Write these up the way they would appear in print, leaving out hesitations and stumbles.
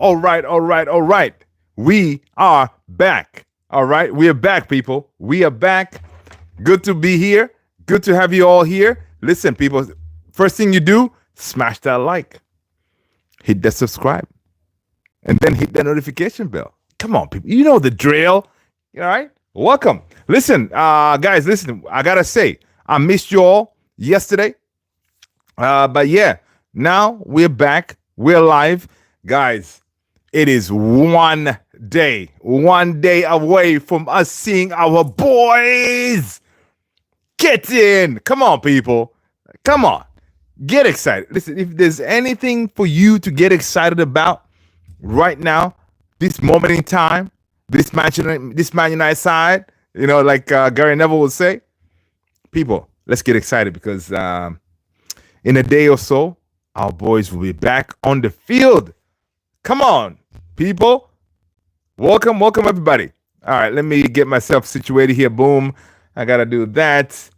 All right, all right, all right. We are back. All right, we are back, people. We are back. Good to be here. Good to have you all here. Listen, people, first thing you do, smash that like, hit that subscribe, and then hit that notification bell. Come on, people. You know the drill. All right, welcome. Listen, guys, listen, I got to say, I missed you all yesterday. But yeah, now we're back. We're live. Guys, it is one day away from us seeing our boys. Get in. Come on, people. Come on. Get excited. Listen, if there's anything for you to get excited about right now, this moment in time, this Man United side, like Gary Neville would say, people, let's get excited because in a day or so, our boys will be back on the field. Come on, people. Welcome, everybody. All right, let me get myself situated here. Boom. I got to do that.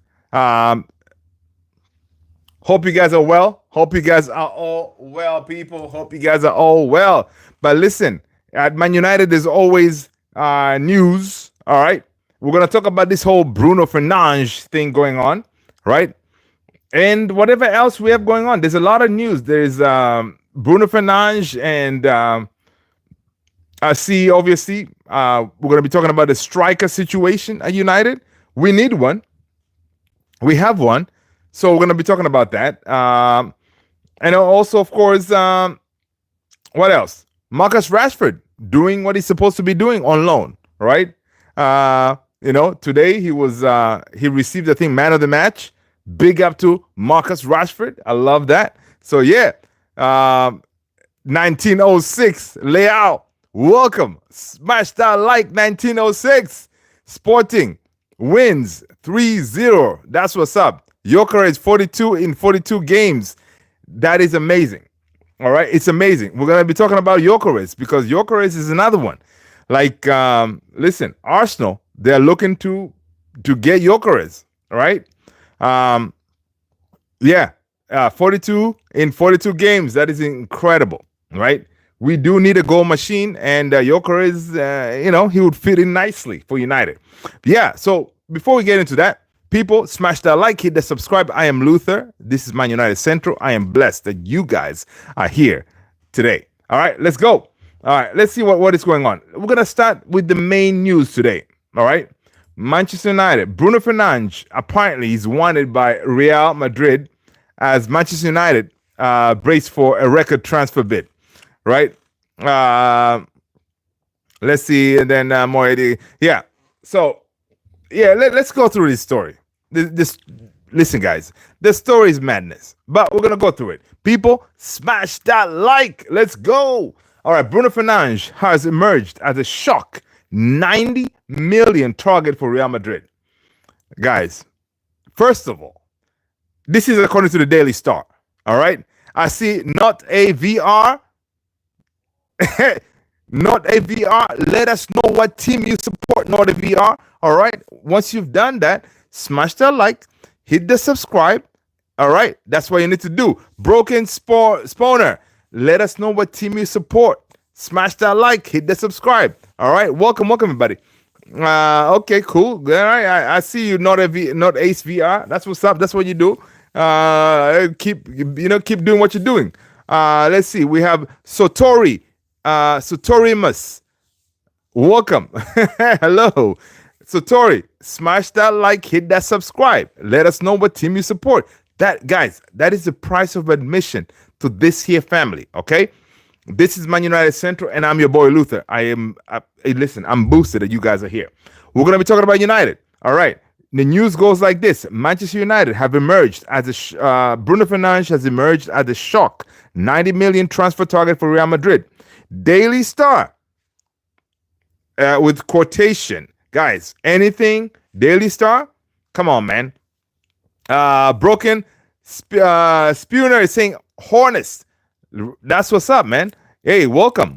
Hope you guys are well. Hope you guys are all well, people. Hope you guys are all well. But listen, at Man United, there's always news. All right. We're going to talk about this whole Bruno Fernandes thing going on, right? And whatever else we have going on. There's a lot of news. There's Bruno Fernandes and I see, obviously, we're going to be talking about the striker situation at United. We need one. We have one. So we're going to be talking about that. And also, of course, what else? Marcus Rashford doing what he's supposed to be doing on loan, right? Today he received, I think, man of the match. Big up to Marcus Rashford. I love that. So, yeah, 1906, Leao, welcome. Smash that like, 1906. Sporting wins 3-0. That's what's up. Gyökeres 42 in 42 games. That is amazing. All right, it's amazing. We're going to be talking about Gyökeres because Gyökeres is another one. Like, listen, Arsenal, they're looking to get Gyökeres, all right? 42 in 42 games. That is incredible, right? We do need a goal machine, and Gyökeres, he would fit in nicely for United. Yeah, so before we get into that, people, smash that like, hit the subscribe. I am Luther. This is Man United Central. I am blessed that you guys are here today. All right, let's go. All right, let's see what is going on. We're going to start with the main news today. All right, Manchester United. Bruno Fernandes apparently is wanted by Real Madrid as Manchester United brace for a record transfer bid. Right? Let's see. And then more. Yeah. So, yeah, let's go through this story. Listen, guys, the story is madness, but we're gonna go through it. People, smash that like. Let's go. All right, Bruno Fernandes has emerged as a shock 90 million target for Real Madrid. Guys, first of all, this is according to the Daily Star. All right, I see not a VR. Not a VR. Let us know what team you support, not a VR. All right. Once you've done that, smash that like, hit the subscribe. All right. That's what you need to do. Broken Spawner. Let us know what team you support. Smash that like, hit the subscribe. All right. Welcome, everybody. Okay, cool. All right. I see you. Not Ace VR. That's what's up. That's what you do. Keep doing what you're doing. Let's see. We have Sotori. Sotorimus, welcome. Hello. Sotori, smash that like, hit that subscribe. Let us know what team you support. That, guys, that is the price of admission to this here family, okay? This is Man United Central, and I'm your boy Luther. Listen, I'm boosted that you guys are here. We're going to be talking about United. All right. The news goes like this. Manchester United have emerged as Bruno Fernandes has emerged as a shock 90 million transfer target for Real Madrid. Daily Star with quotation. Guys, anything Daily Star? Come on, man. Broken Spooner is saying Hornets. That's what's up, man. Hey, welcome.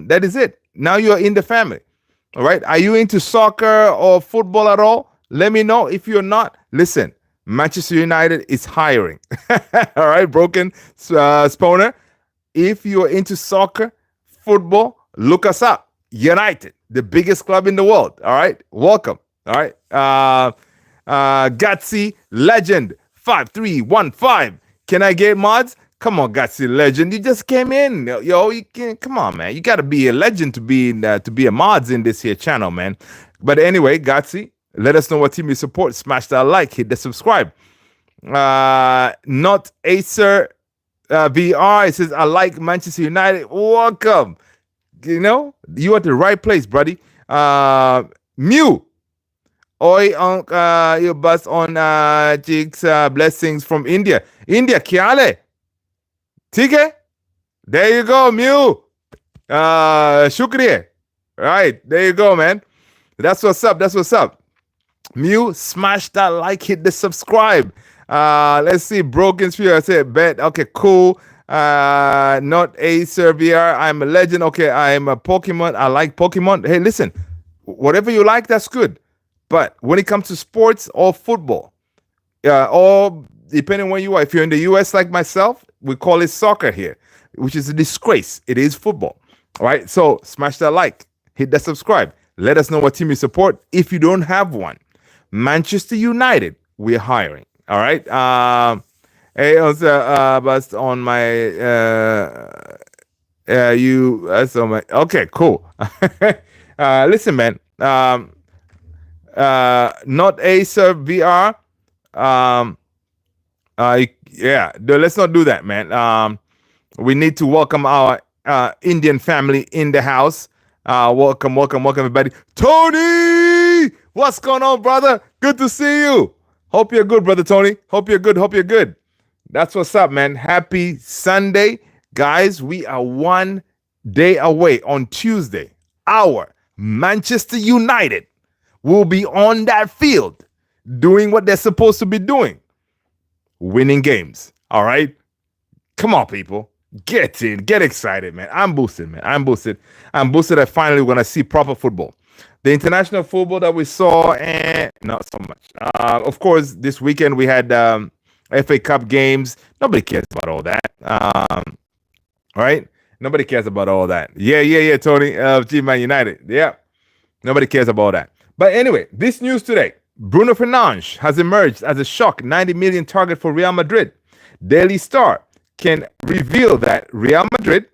That is it. Now you're in the family. All right. Are you into soccer or football at all? Let me know. If you're not, listen, Manchester United is hiring. All right, Broken Spooner. If you're into soccer, football, look us up. United, the biggest club in the world. All right. Welcome. All right. Gatsy Legend 5315. Can I get mods? Come on, Gatsy Legend. You just came in. Yo, you can come on, man. You gotta be a legend to be a mods in this here channel, man. But anyway, Gatsy, let us know what team you support. Smash that like, hit the subscribe. Not Acer VR. It says I like Manchester United. Welcome. You know, you at the right place, buddy. Mew. Oi, you bust on Jigs blessings from India. India, Kiale. Tige? There you go, Mew. Shukriya. Right, there you go, man. That's what's up. That's what's up. Mew, smash that like, hit the subscribe. Let's see. Broken Sphere. I said bet. Okay, cool. Not a Servier. I'm a legend. Okay, I'm a Pokemon. I like Pokemon. Hey, listen, whatever you like, that's good. But when it comes to sports or football, or depending where you are, if you're in the US like myself, we call it soccer here, which is a disgrace. It is football. All right. So smash that like, hit that subscribe. Let us know what team you support if you don't have one. Manchester United, we're hiring. All right. Hey, also, but on my you on my okay, cool. Listen, man. Not Acer VR. Yeah, let's not do that, man. We need to welcome our Indian family in the house. Welcome, everybody. Tony, what's going on, brother? Good to see you. Hope you're good, brother Tony. Hope you're good. That's what's up, man. Happy Sunday, guys. We are 1 day away on Tuesday. Our Manchester United will be on that field doing what they're supposed to be doing. Winning games. All right? Come on, people. Get in. Get excited, man. I'm boosted, man. I'm boosted. I finally want to see proper football. The international football that we saw, and not so much. Of course, this weekend we had FA Cup games. Nobody cares about all that. Right? Nobody cares about all that. Yeah, Tony. G-Man United. Yeah. Nobody cares about that. But anyway, this news today. Bruno Fernandes has emerged as a shock 90 million target for Real Madrid. Daily Star can reveal that Real Madrid,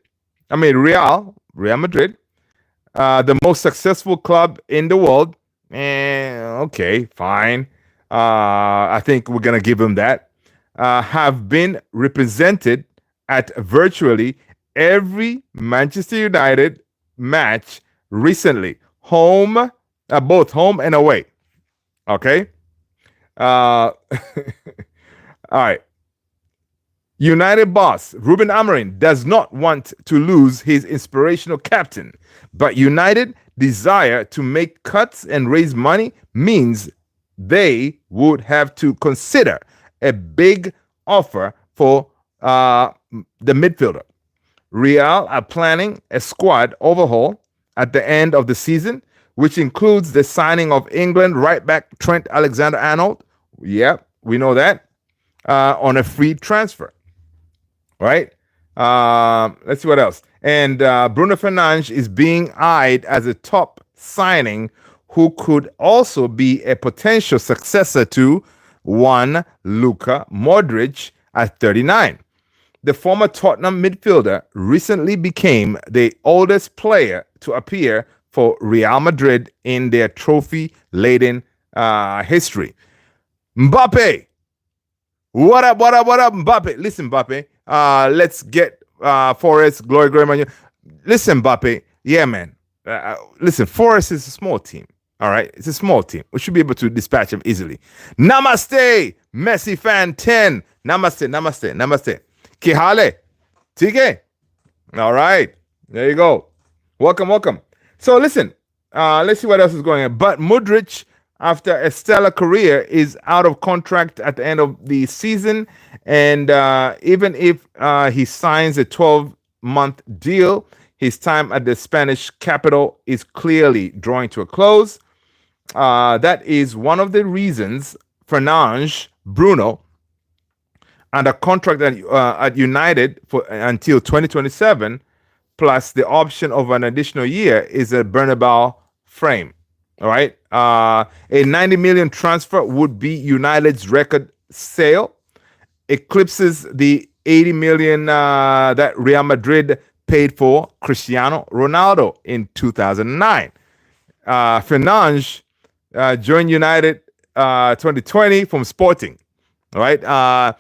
the most successful club in the world. Okay, fine. I think we're going to give them that. Have been represented at virtually every Manchester United match recently. Both home and away. Okay. All right. United boss Ruben Amorim does not want to lose his inspirational captain, but United desire to make cuts and raise money means they would have to consider a big offer for the midfielder. Real are planning a squad overhaul at the end of the season, which includes the signing of England right back Trent Alexander-Arnold. Yeah, we know that. On a free transfer. Right? Let's see what else. And Bruno Fernandes is being eyed as a top signing who could also be a potential successor to one Luka Modric at 39. The former Tottenham midfielder recently became the oldest player to appear for Real Madrid in their trophy-laden history. Mbappe. What up, Mbappe? Listen, Mbappe. Let's get Forest, Glory Manu. Listen, Mbappe. Yeah, man. Listen, Forest is a small team. All right? It's a small team. We should be able to dispatch them easily. Namaste, Messi fan 10. Namaste. Kihale. Tige. All right. There you go. Welcome. So listen, let's see what else is going on. But Modric, after a stellar career, is out of contract at the end of the season. And even if he signs a 12-month deal, his time at the Spanish capital is clearly drawing to a close. That is one of the reasons Fernandes, Bruno, under contract at United for until 2027, plus the option of an additional year is a Bernabeu frame. All right. A 90 million transfer would be United's record sale, eclipses the 80 million that Real Madrid paid for Cristiano Ronaldo in 2009. Fernandes joined United 2020 from Sporting. All right.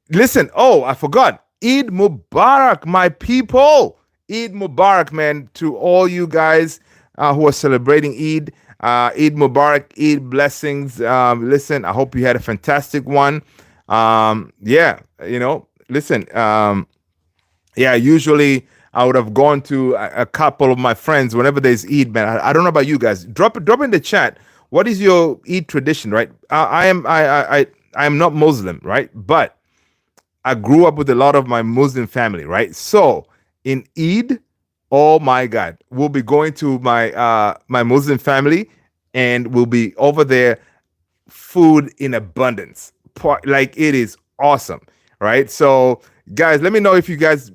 Listen. Oh, I forgot. Eid Mubarak, my people. Eid Mubarak, man, to all you guys who are celebrating Eid. Eid Mubarak, Eid blessings. Listen, I hope you had a fantastic one. Yeah, listen. Usually I would have gone to a couple of my friends whenever there's Eid, man. I don't know about you guys. Drop in the chat. What is your Eid tradition, right? I am not Muslim, right? But I grew up with a lot of my Muslim family, right? So in Eid, oh my God, we'll be going to my Muslim family, and we'll be over there, food in abundance. Like, it is awesome, right? So guys, let me know if you guys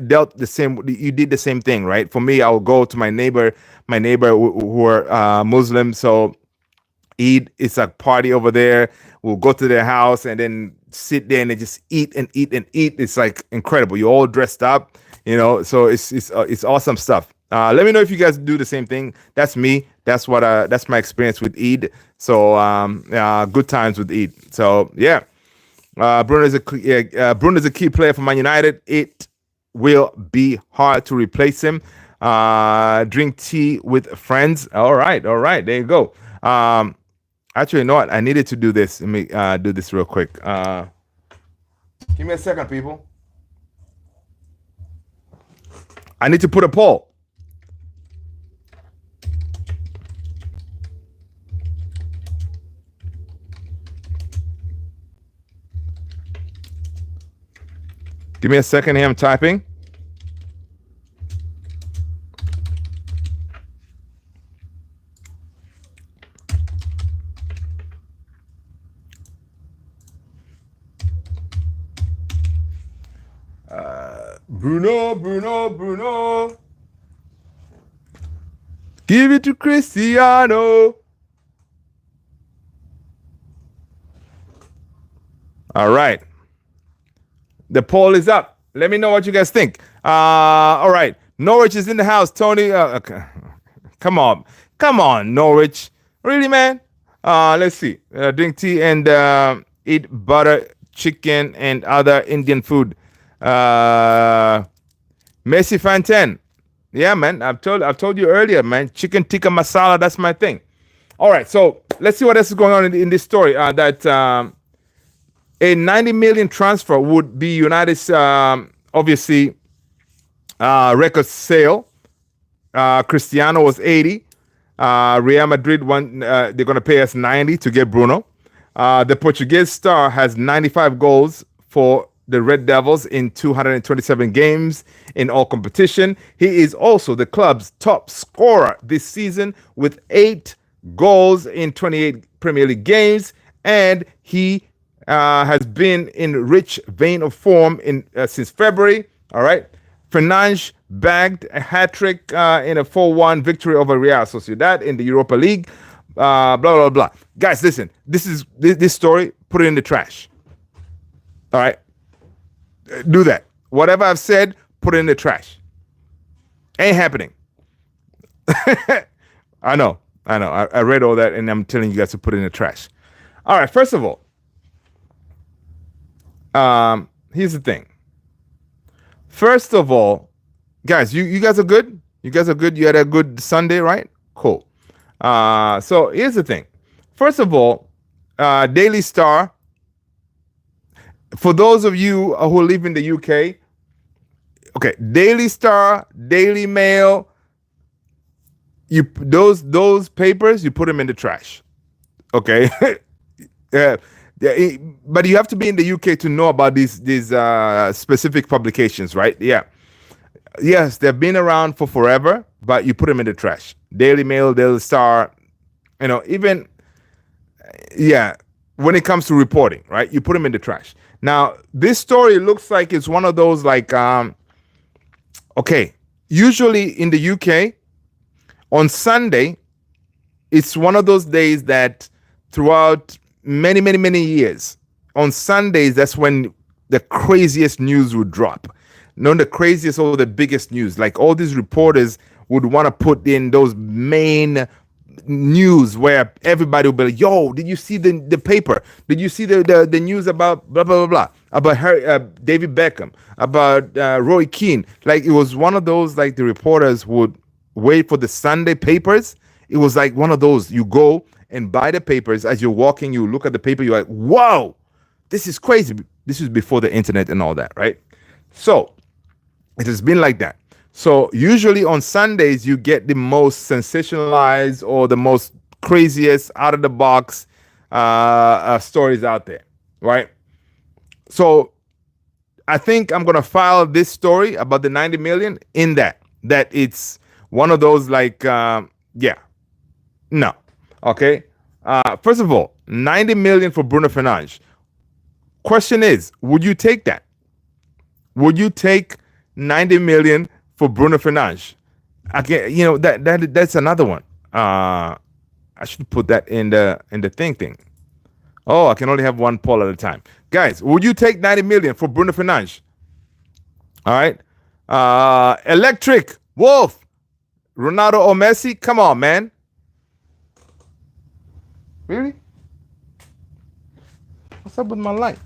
dealt the same. You did the same thing, right? For me, I will go to my neighbor who are Muslim. So Eid, it's a party over there. We'll go to their house and then sit there and just eat and eat and eat. It's like incredible. You're all dressed up, so it's awesome stuff. Let me know if you guys do the same thing. That's me. That's my experience with Eid. So good times with Eid. So yeah, Bruno is a key player for Man United. It will be hard to replace him. Drink tea with friends. All right. There you go. Actually, you know what? I needed to do this. Let me do this real quick. Give me a second, people. I need to put a poll. Give me a second here. I'm typing. Bruno. Give it to Cristiano. All right. The poll is up. Let me know what you guys think. All right. Norwich is in the house. Tony, okay. Come on, Norwich. Really, man? Let's see. Drink tea and eat butter, chicken, and other Indian food. Messi Fanten. Yeah, man. I've told you earlier, man. Chicken tikka masala, that's my thing. All right, so let's see what else is going on in this story. That a 90 million transfer would be United's obviously record sale. Cristiano was 80. Real Madrid they're going to pay us 90 to get Bruno. The Portuguese star has 95 goals for the Red Devils in 227 games in all competition. He is also the club's top scorer this season with 8 goals in 28 Premier League games, and he has been in rich vein of form since February. All right. Fernandes bagged a hat-trick in a 4-1 victory over Real Sociedad in the Europa League. Blah, blah, blah. Guys, listen. This story, put it in the trash. All right? Do that. Whatever I've said, put it in the trash. Ain't happening. I know. I read all that, and I'm telling you guys to put it in the trash. All right, first of all, here's the thing. First of all, guys, you guys are good? You guys are good? You had a good Sunday, right? Cool. So here's the thing. First of all, Daily Star, for those of you who live in the UK, okay, Daily Star, Daily Mail, those papers, you put them in the trash. Okay? But you have to be in the UK to know about these specific publications, right? Yeah. Yes, they've been around for forever, but you put them in the trash. Daily Mail, Daily Star, even, when it comes to reporting, right? You put them in the trash. Now, this story looks like it's one of those, like, Okay, usually in the UK on Sunday, it's one of those days that throughout many years, on Sundays, that's when the craziest news would drop. Not the craziest or the biggest news. Like all these reporters would want to put in those main news where everybody will be like, yo, did you see the paper? Did you see the news about blah blah blah blah about David Beckham, about Roy Keane? Like it was one of those, like the reporters would wait for the Sunday papers. It was like one of those, you go and buy the papers. As you're walking, you look at the paper, you're like, whoa, this is crazy. This was before the internet and all that, right? So it has been like that. So usually on Sundays, you get the most sensationalized or the most craziest out of the box stories out there, right? So I think I'm going to file this story about the 90 million in that it's one of those like, yeah, no. Okay. First of all, 90 million for Bruno Fernandes. Question is, would you take that? Would you take 90 million for Bruno Fernandes? Again, you know, that's another one. I should put that in the thing. Oh, I can only have one poll at a time. Guys, would you take 90 million for Bruno Fernandes? All right. Electric Wolf, Ronaldo or Messi? Come on, man. Really? What's up with my light?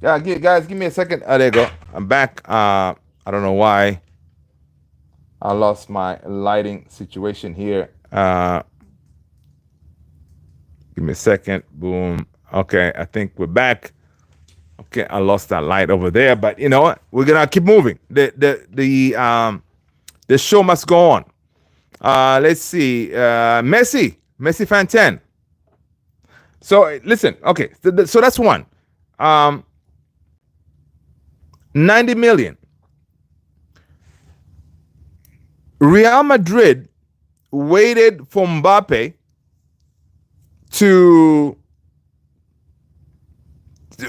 Yeah, guys, give me a second. Oh, there you go. I'm back. I don't know why I lost my lighting situation here. Give me a second. Boom. Okay, I think we're back. Okay, I lost that light over there, but you know what? We're gonna keep moving. The show must go on. Let's see. Messi fan 10. So listen. Okay, so that's one. 90 million. Real Madrid waited for Mbappe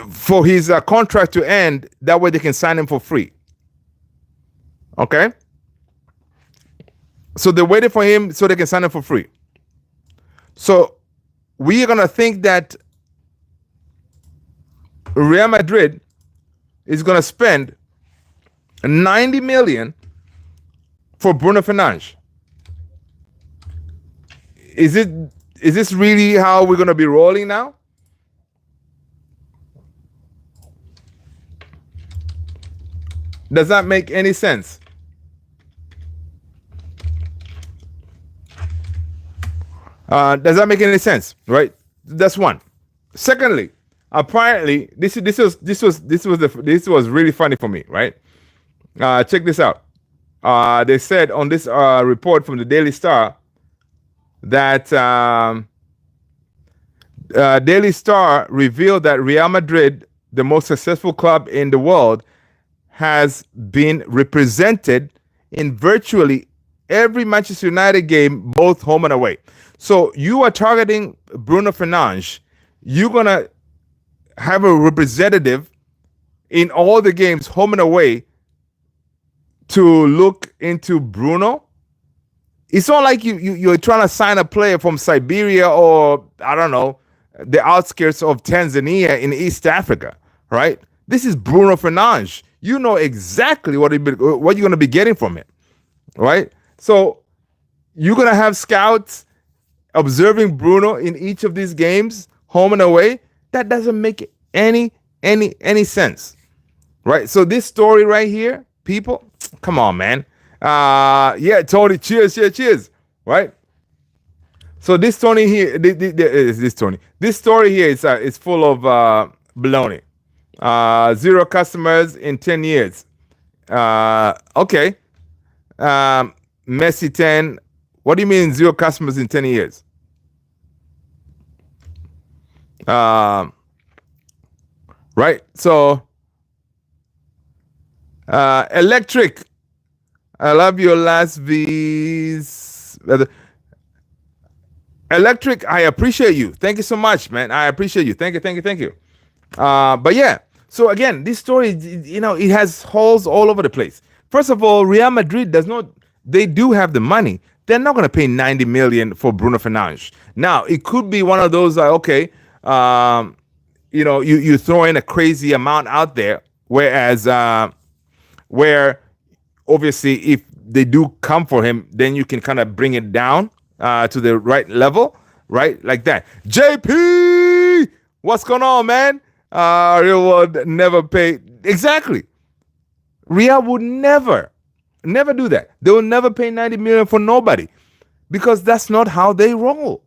for his contract to end. That way they can sign him for free. Okay? So they waited for him so they can sign him for free. So we are going to think that Real Madrid is going to spend 90 million for Bruno Fernandes. Is this really how we're going to be rolling now? Does that make any sense? Does that make any sense? Right? That's one. Secondly, apparently, this was really funny for me. Right? Check this out. They said on this report from the Daily Star that Daily Star revealed that Real Madrid, the most successful club in the world, has been represented in virtually every Manchester United game, both home and away. So you are targeting Bruno Fernandes. You're going to have a representative in all the games, home and away, to look into Bruno. It's not like you're trying to sign a player from Siberia or, I don't know, the outskirts of Tanzania in East Africa, right? This is Bruno Fernandes. You know exactly what you're going to be getting from him, right? So you're going to have scouts observing Bruno in each of these games, home and away. That doesn't make any sense, right? So this story right here, people, come on, man. Yeah, Tony, cheers, right? So this Tony here, this story here is full of baloney. 0 customers in 10 years. Okay. Messi 10. What do you mean 0 customers in 10 years? Right. So, Electric. I love your last V's. Electric, I appreciate you. Thank you so much, man. I appreciate you. Thank you. But yeah, so again, this story, you know, it has holes all over the place. First of all, Real Madrid does not. They do have the money. They're not going to pay 90 million for Bruno Fernandes. Now, it could be one of those like, okay, you throw in a crazy amount out there, whereas where obviously if they do come for him, then you can kind of bring it down to the right level, right? Like that. JP, what's going on, man? Real would never pay. Exactly. Real would never do that. They will never pay 90 million for nobody because that's not how they roll.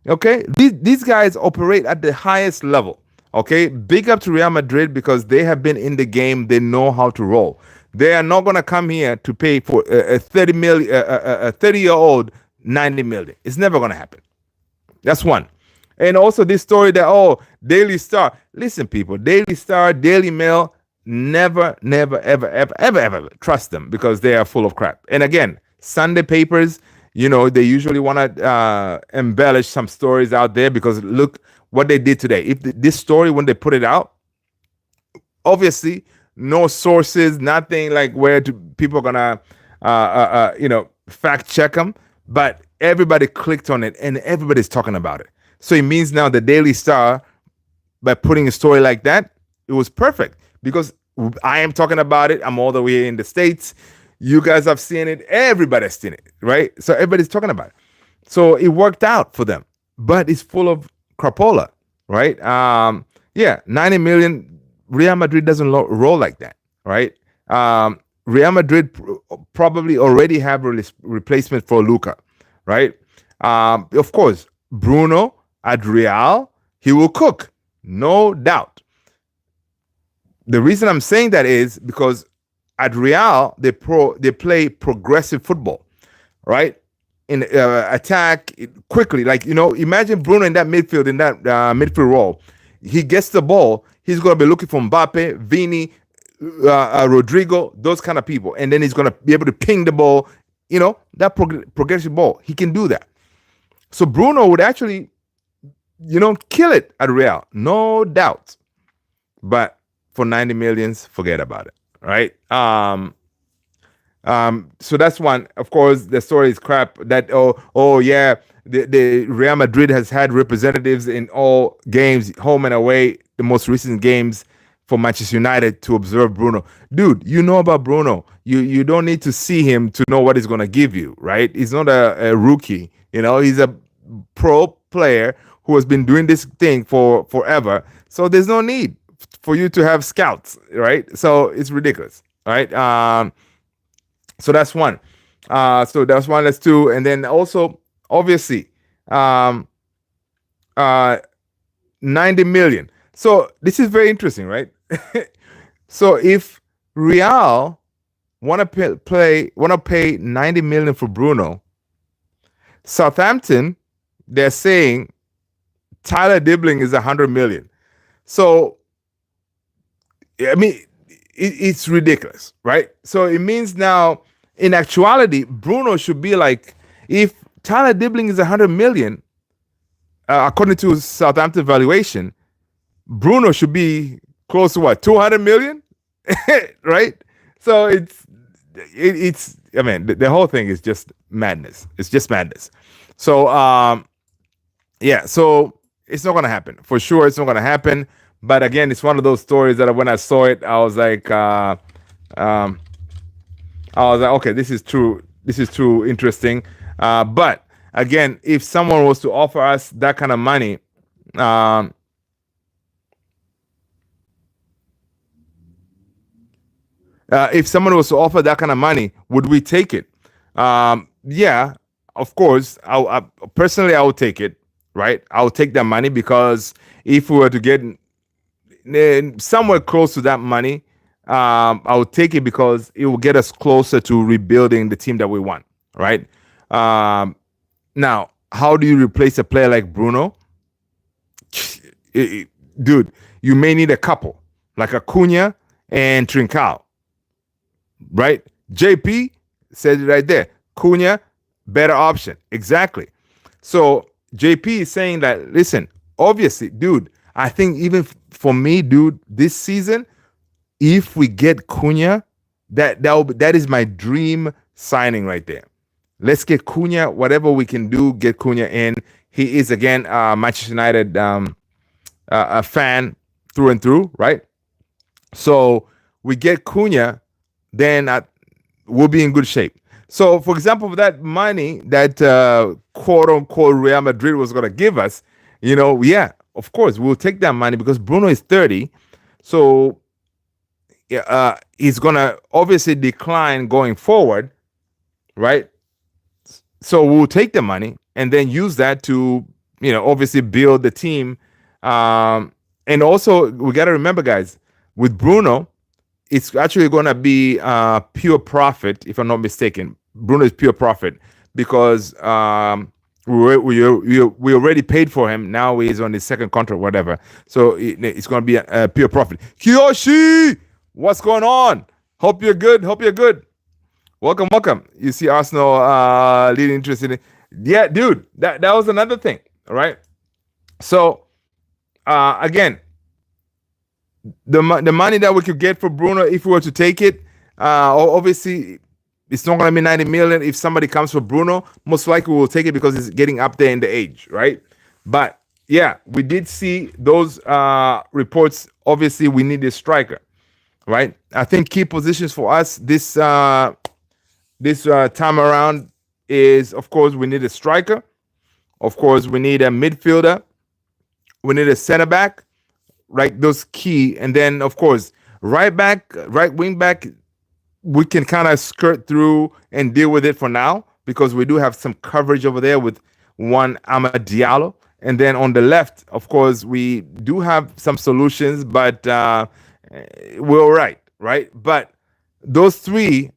Okay, these guys operate at the highest level. Okay, big up to Real Madrid because they have been in the game. They know how to roll. They are not going to come here to pay for a 30-year-old 90 million. It's never going to happen. That's one. And also this story that Daily Star. Listen, people, Daily Star, Daily Mail. Never, ever trust them because they are full of crap. And again, Sunday papers, they usually want to embellish some stories out there because look what they did today. If this story, when they put it out, obviously no sources, nothing like where people are gonna, fact check them, but everybody clicked on it and everybody's talking about it. So it means now the Daily Star, by putting a story like that, it was perfect. Because I am talking about it. I'm all the way in the States. You guys have seen it. Everybody's seen it, right? So everybody's talking about it. So it worked out for them. But it's full of crapola, right? 90 million. Real Madrid doesn't roll like that, right? Real Madrid probably already have a replacement for Luka, right? Of course, Bruno at Real, he will cook, no doubt. The reason I'm saying that is because at Real they play progressive football, right? In attack quickly, like imagine Bruno in that midfield midfield role. He gets the ball, he's gonna be looking for Mbappe, Vini, Rodrigo, those kind of people, and then he's gonna be able to ping the ball. That progressive ball, he can do that. So Bruno would actually, kill it at Real, no doubt. But for 90 millions, forget about it, right? So that's one. Of course, the story is crap. That the Real Madrid has had representatives in all games, home and away, the most recent games for Manchester United to observe Bruno. Dude, you know about Bruno. You don't need to see him to know what he's gonna give you, right? He's not a rookie. He's a pro player who has been doing this thing for forever. So there's no need for you to have scouts, right? So it's ridiculous, right? So that's one. That's two. And then also, obviously, 90 million. So this is very interesting, right? So if Real want to pay 90 million for Bruno, Southampton, they're saying Tyler Dibbling is 100 million. So I mean, it's ridiculous, right? So it means now, in actuality, Bruno should be like, if Tyler Dibbling is 100 million, according to Southampton valuation, Bruno should be close to what, 200 million, right? So it's. I mean, the whole thing is just madness. It's just madness. So so it's not gonna happen for sure. It's not gonna happen. But again, it's one of those stories that when I saw it, I was like, okay, this is true. This is too interesting. But again, if someone was to offer us that kind of money, if someone was to offer that kind of money, would we take it? Yeah, of course. I personally, I would take it. Right, I would take that money because if we were to get somewhere close to that money, I would take it because it will get us closer to rebuilding the team that we want. Right. Now, how do you replace a player like Bruno? Dude, you may need a couple like Acuna and Trincao. Right? JP said it right there. Cunha, better option. Exactly. So JP is saying that, listen, obviously, dude, I think even for me, dude, this season, if we get Cunha, That is my dream signing right there. Let's get Cunha, whatever we can do, get Cunha in. He is again Manchester United a fan through and through, right? So we get Cunha, then we'll be in good shape. So, for example, that money that quote unquote Real Madrid was going to give us, yeah, of course, we'll take that money because Bruno is 30. So he's going to obviously decline going forward, right? So we'll take the money and then use that to, obviously build the team. And also, we got to remember, guys, with Bruno, it's actually going to be pure profit, if I'm not mistaken. Bruno is pure profit because we already paid for him. Now he's on his second contract, whatever. So it's going to be a pure profit. Kiyoshi, what's going on? Hope you're good. Welcome. You see Arsenal leading interest in it. Yeah, dude, that was another thing. All right. So again, the money that we could get for Bruno, if we were to take it, obviously it's not going to be 90 million. If somebody comes for Bruno, most likely we'll take it because it's getting up there in the age, right? But yeah, we did see those reports. Obviously, we need a striker, right? I think key positions for us this time around is, of course, we need a striker. Of course, we need a midfielder. We need a center back, right? Those key. And then, of course, right wing back, we can kind of skirt through and deal with it for now because we do have some coverage over there with one Amad Diallo. And then on the left, of course, we do have some solutions, but we're all right? But those three,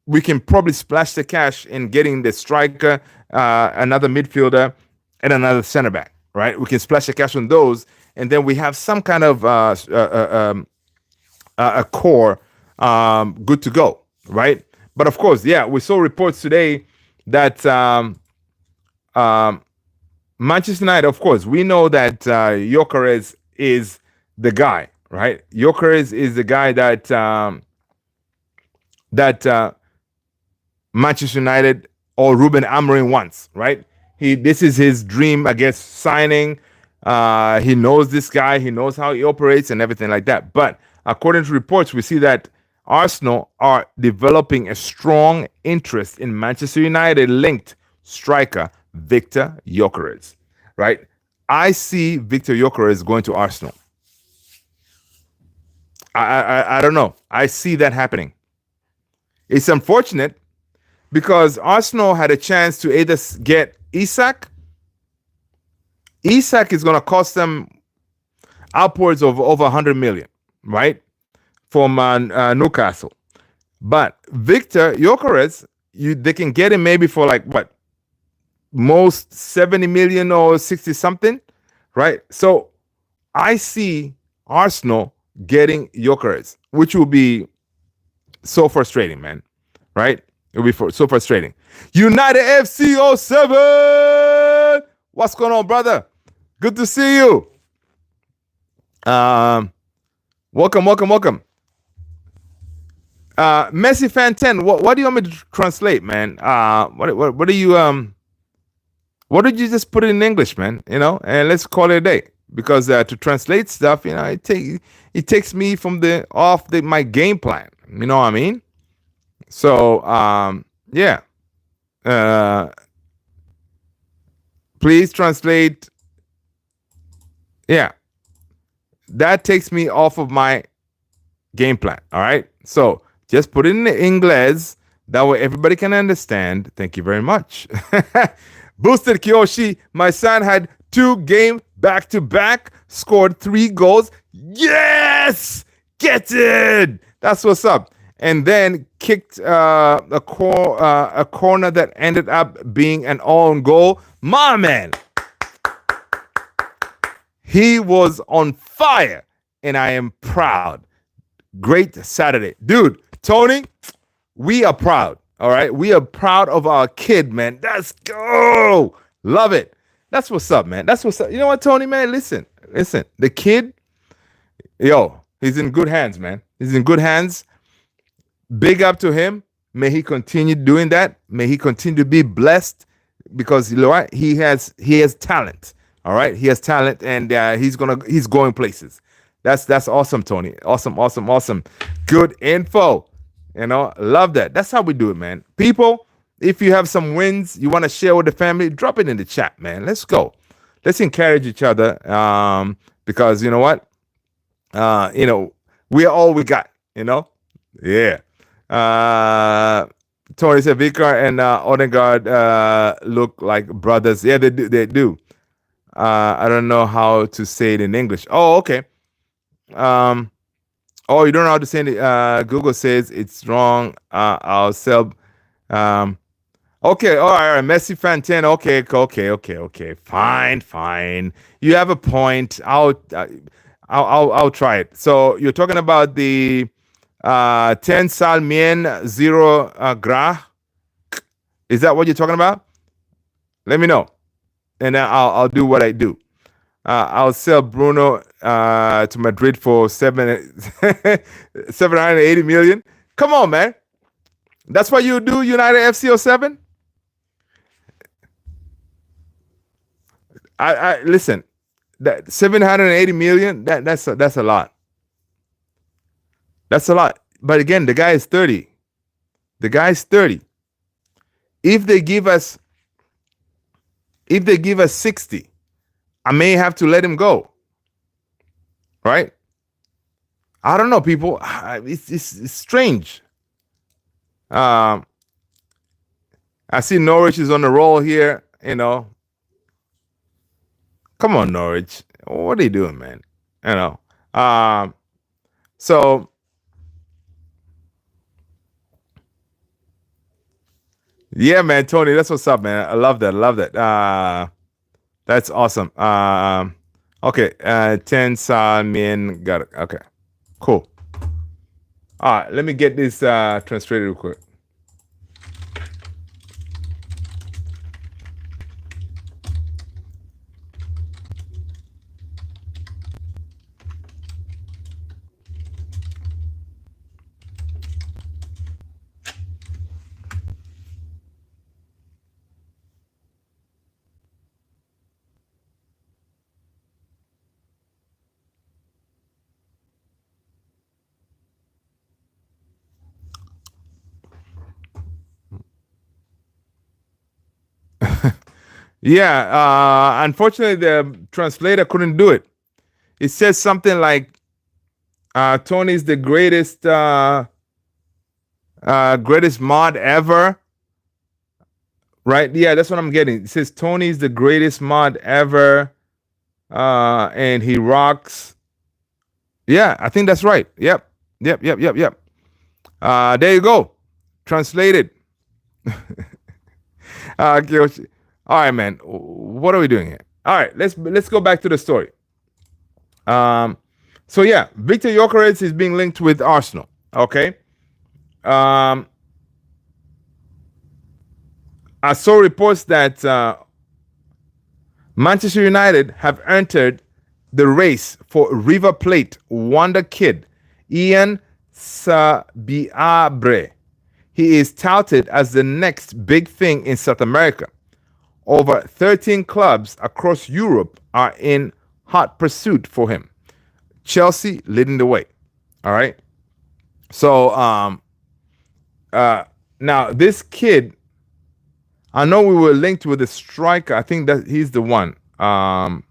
we can probably splash the cash in getting the striker, another midfielder, and another center back, right? We can splash the cash on those, and then we have some kind of a core good to go, right? But of course, yeah, we saw reports today that Manchester United, of course, we know that Gyökeres is the guy, right? Gyökeres is the guy that Manchester United or Ruben Amorim wants, right? This is his dream, I guess, signing. He knows this guy. He knows how he operates and everything like that. But according to reports, we see that Arsenal are developing a strong interest in Manchester United-linked striker Victor Gyökeres, right? I see Victor Gyökeres going to Arsenal. I don't know. I see that happening. It's unfortunate because Arsenal had a chance to either get Isak. Isak is going to cost them upwards of over 100 million, right? From Newcastle. But Victor Gyökeres, they can get him maybe for like what? Most 70 million or 60 something, right? So I see Arsenal getting Gyökeres, which will be so frustrating, man, right? It'll be so frustrating. United FC 07. What's going on, brother? Good to see you. Welcome. Messi fan 10. What do you want me to translate, man? What do you what did you just put it in English, man? And let's call it a day. Because to translate stuff, it takes me from my game plan. You know what I mean? So yeah. Please translate. Yeah. That takes me off of my game plan. All right. So just put it in English. That way everybody can understand. Thank you very much. Boosted Kiyoshi. My son had 2 games back-to-back, scored 3 goals. Yes! Get it! That's what's up. And then kicked a corner that ended up being an own goal. My man! He was on fire, and I am proud. Great Saturday. Dude, Tony, we are proud, all right? We are proud of our kid, man. Let's go! Love it. That's what's up, man. That's what's up. You know what, Tony, man? Listen. The kid, he's in good hands, man. He's in good hands. Big up to him. May he continue doing that. May he continue to be blessed because you know what? He has talent. All right, he has talent, and he's going places. That's awesome, Tony. Awesome, awesome, awesome. Good info. Love that. That's how we do it, man. People, if you have some wins you want to share with the family, drop it in the chat, man. Let's go. Let's encourage each other. Because you know what? We're all we got. Yeah. Tony said Vicar and Odegaard look like brothers. Yeah, they do. They do. I don't know how to say it in English. Oh, okay. Oh, you don't know how to say it. Google says it's wrong. I'll sell. Okay, all right. Messi fan 10. Okay. Fine. You have a point. I'll try it. So you're talking about the 10 sal mien 0 gra. Is that what you're talking about? Let me know, and then I'll do what I do. I'll sell Bruno to Madrid for 780 million. Come on, man. That's what you do, United FC 07? I listen. That 780 million. That's a lot. That's a lot. But again, the guy is 30. The guy's 30. If they give us 60, I may have to let him go. Right? I don't know, people. It's strange. I see Norwich is on the roll here. Come on, Norwich. What are you doing, man? So yeah, man, Tony, that's what's up, man. I love that. That's awesome. Okay, 10 Min got it. Okay, cool. All right, let me get this translated real quick. Yeah, unfortunately, the translator couldn't do it. It says something like, "Tony's the greatest mod ever." Right? Yeah, that's what I'm getting. It says Tony's the greatest mod ever, and he rocks. Yeah, I think that's right. Yep. There you go. Translated. All right, man. What are we doing here? All right, let's go back to the story. So yeah, Victor Gyökeres is being linked with Arsenal. Okay. I saw reports that Manchester United have entered the race for River Plate wonder kid Ian Sabiabre. He is touted as the next big thing in South America. Over 13 clubs across Europe are in hot pursuit for him. Chelsea leading the way. All right. So now this kid, I know we were linked with a striker. I think that he's the one from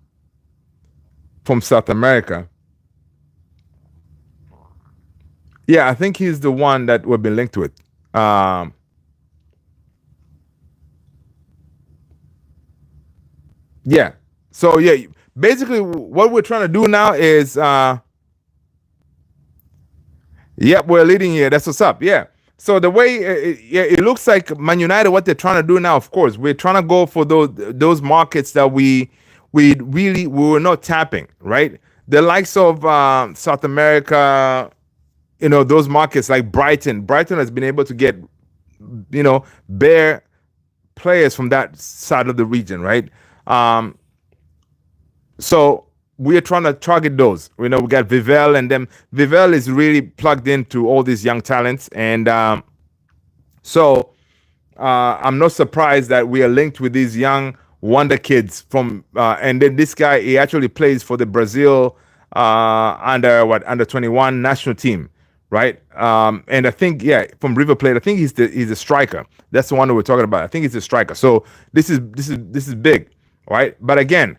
South America. Yeah, I think he's the one that we've been linked with. Yeah. So yeah, basically what we're trying to do now is we're leading here. That's what's up. Yeah. So the way it looks like Man United, what they're trying to do now, of course, we're trying to go for those markets that we were not tapping, right? The likes of South America, those markets like Brighton. Brighton has been able to get, bare players from that side of the region, right? So we are trying to target those. We got Vivel, and them. Vivel is really plugged into all these young talents, and so I'm not surprised that we are linked with these young wonder kids from. And then this guy, he actually plays for the Brazil under 21 national team, right? And I think from River Plate, I think he's a striker. That's the one that we're talking about. I think he's a striker. So this is big, right? But again,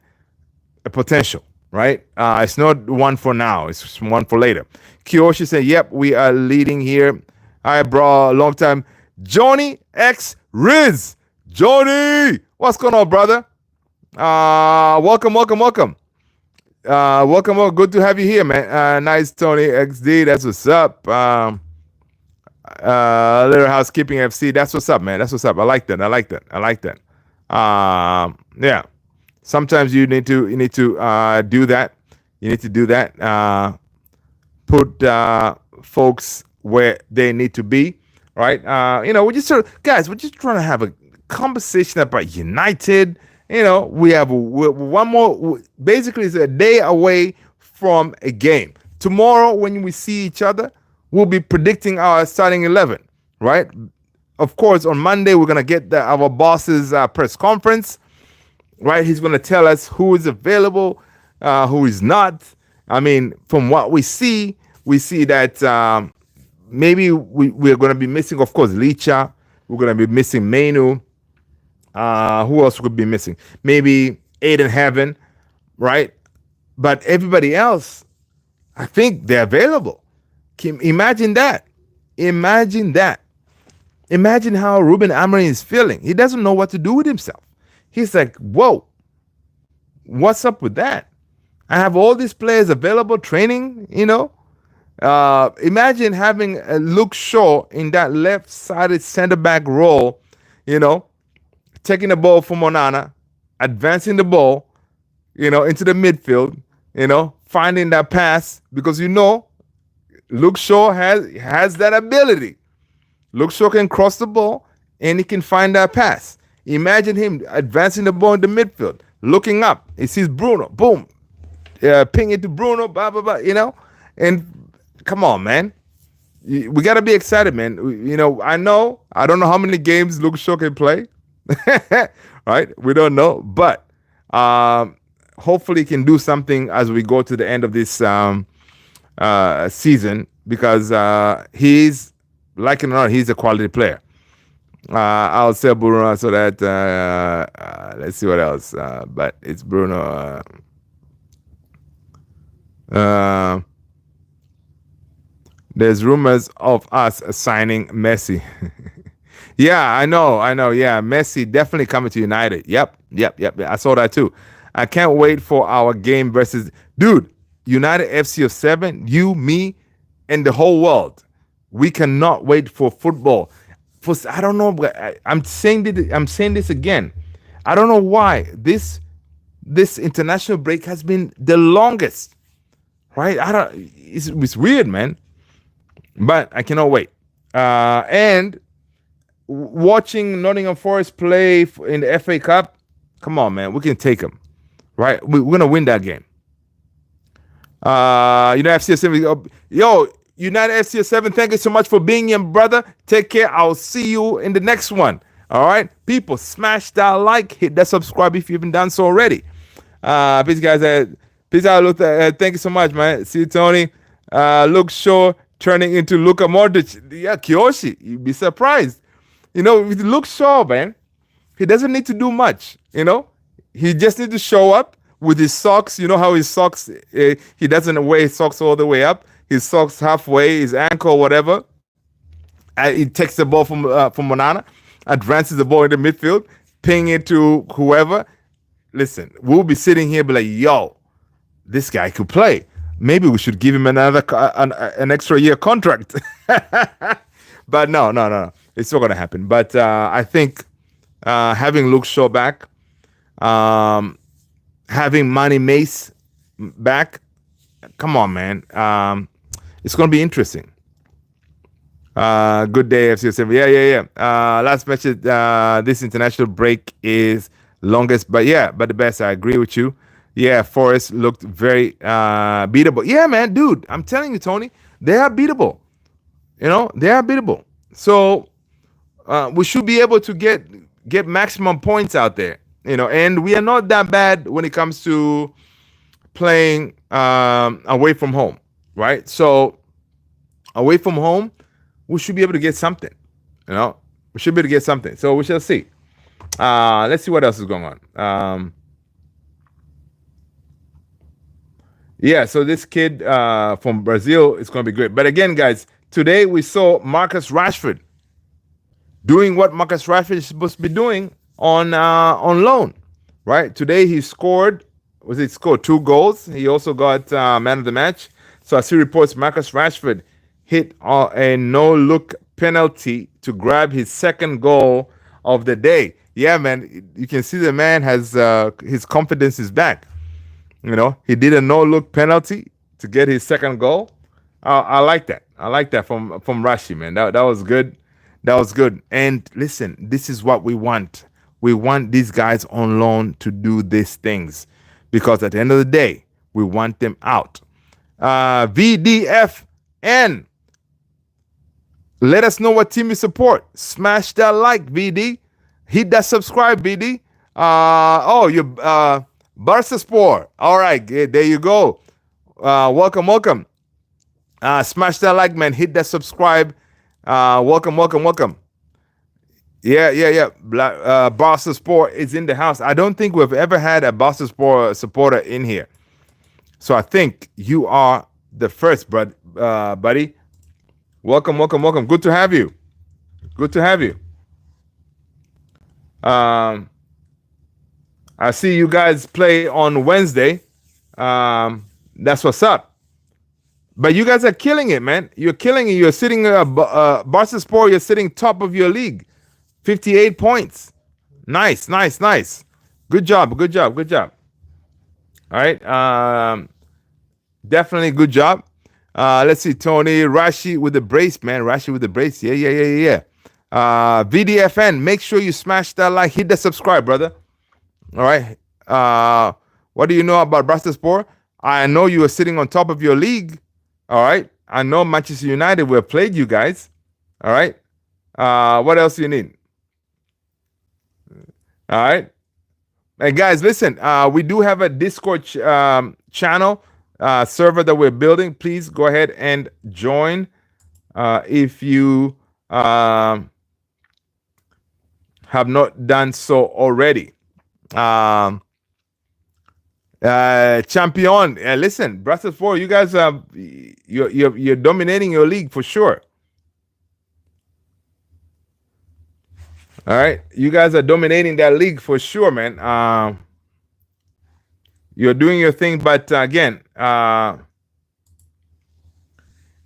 a potential, right? It's not one for now. It's one for later. Kiyoshi said, "Yep, we are leading here." Hi, bro. Long time. Johnny X Riz. Johnny, what's going on, brother? Welcome. Welcome. Good to have you here, man. Nice, Tony XD. That's what's up. Little Housekeeping FC. That's what's up, man. That's what's up. I like that. Yeah. Sometimes you need to do that. You need to do that. Put folks where they need to be, right? We're just we're just trying to have a conversation about United. We have one more. Basically, it's a day away from a game. Tomorrow, when we see each other, we'll be predicting our starting 11, right? Of course, on Monday, we're gonna get our boss's press conference. Right, he's going to tell us who is available, who is not. I mean, from what we see that maybe we're going to be missing, of course, Licha. We're going to be missing Menu. Who else could be missing? Maybe Aiden Heaven, right? But everybody else, I think they're available. Imagine that. Imagine how Ruben Amorim is feeling. He doesn't know what to do with himself. He's like, whoa, what's up with that? I have all these players available training, Imagine having Luke Shaw in that left-sided center-back role, taking the ball from Onana, advancing the ball, into the midfield, finding that pass, because Luke Shaw has that ability. Luke Shaw can cross the ball, and he can find that pass. Imagine him advancing the ball in the midfield, looking up. He sees Bruno, boom, ping it to Bruno, blah, blah, blah, And come on, man. We got to be excited, man. I don't know how many games Luke Shaw can play, right? We don't know. But hopefully he can do something as we go to the end of this season, because he's, like it or not, he's a quality player. I'll say Bruno so that let's see what else. But it's Bruno. There's rumors of us signing Messi. Yeah, I know. Yeah, Messi definitely coming to United. Yep. I saw that too. I can't wait for our game versus United FC of 7. You, me, and the whole world. We cannot wait for football. I don't know, but I'm saying this again. I don't know why this international break has been the longest, right? It's weird, man. But I cannot wait. And watching Nottingham Forest play in the FA Cup, come on, man, we can take them, right? We're gonna win that game. FC 7, United FC 7, thank you so much for being here, brother. Take care. I'll see you in the next one. All right, people, smash that like, hit that subscribe if you haven't done so already. Peace, guys. Peace out, Luther. Thank you so much, man. See you, Tony. Luke Shaw turning into Luka Modric. Yeah, Kiyoshi, you'd be surprised. With Luke Shaw, man, he doesn't need to do much. He just needs to show up with his socks. You know how his socks, he doesn't wear his socks all the way up. His socks halfway, his ankle, whatever. He takes the ball from Onana, advances the ball in the midfield, ping it to whoever. Listen, we'll be sitting here be like, yo, this guy could play. Maybe we should give him an extra year contract. But no. It's not going to happen. But I think having Luke Shaw back, having Manny Mace back, come on, man. It's going to be interesting. Good day, FC7. Yeah. Last match, this international break is longest, but the best. I agree with you. Yeah, Forest looked very beatable. Yeah, man, dude, I'm telling you, Tony, they are beatable. They are beatable. So we should be able to get maximum points out there. And we are not that bad when it comes to playing away from home, right? So away from home, we should be able to get something. We should be able to get something. So we shall see. Let's see what else is going on. Yeah, so this kid from Brazil is going to be great. But again, guys, today we saw Marcus Rashford doing what Marcus Rashford is supposed to be doing on loan, right? Today he scored. He scored 2 goals? He also got man of the match. So I see reports Marcus Rashford hit a no-look penalty to grab his second goal of the day. Yeah, man, you can see the man has his confidence is back. He did a no-look penalty to get his second goal. I like that. I like that from Rashi, man. That was good. That was good. And listen, this is what we want. We want these guys on loan to do these things because at the end of the day, we want them out. VDFN. Let us know what team you support. Smash that like, VD. Hit that subscribe, VD. You Barca Sport. All right, there you go. Welcome. Smash that like, man. Hit that subscribe. Welcome. Yeah. Barca Sport is in the house. I don't think we've ever had a Barca Sport supporter in here. So I think you are the first, buddy. Welcome. Good to have you. I see you guys play on Wednesday. That's what's up. But you guys are killing it, man. You're killing it. You're sitting Barca Sport. You're sitting top of your league, 58 points. Nice. Good job. All right. Definitely good job. Let's see, Tony Rashi with the brace, man. Yeah. VDFN. Make sure you smash that like, hit the subscribe, brother. All right. What do you know about Barca Sport? I know you are sitting on top of your league. All right. I know Manchester United will have played you guys. All right. What else do you need? All right. And guys, listen, we do have a Discord channel server that we're building. Please go ahead and join if you have not done so already. Champion, listen, Brussels 4, you guys you're dominating your league for sure. All right, you guys are dominating that league for sure, man. You're doing your thing, but again,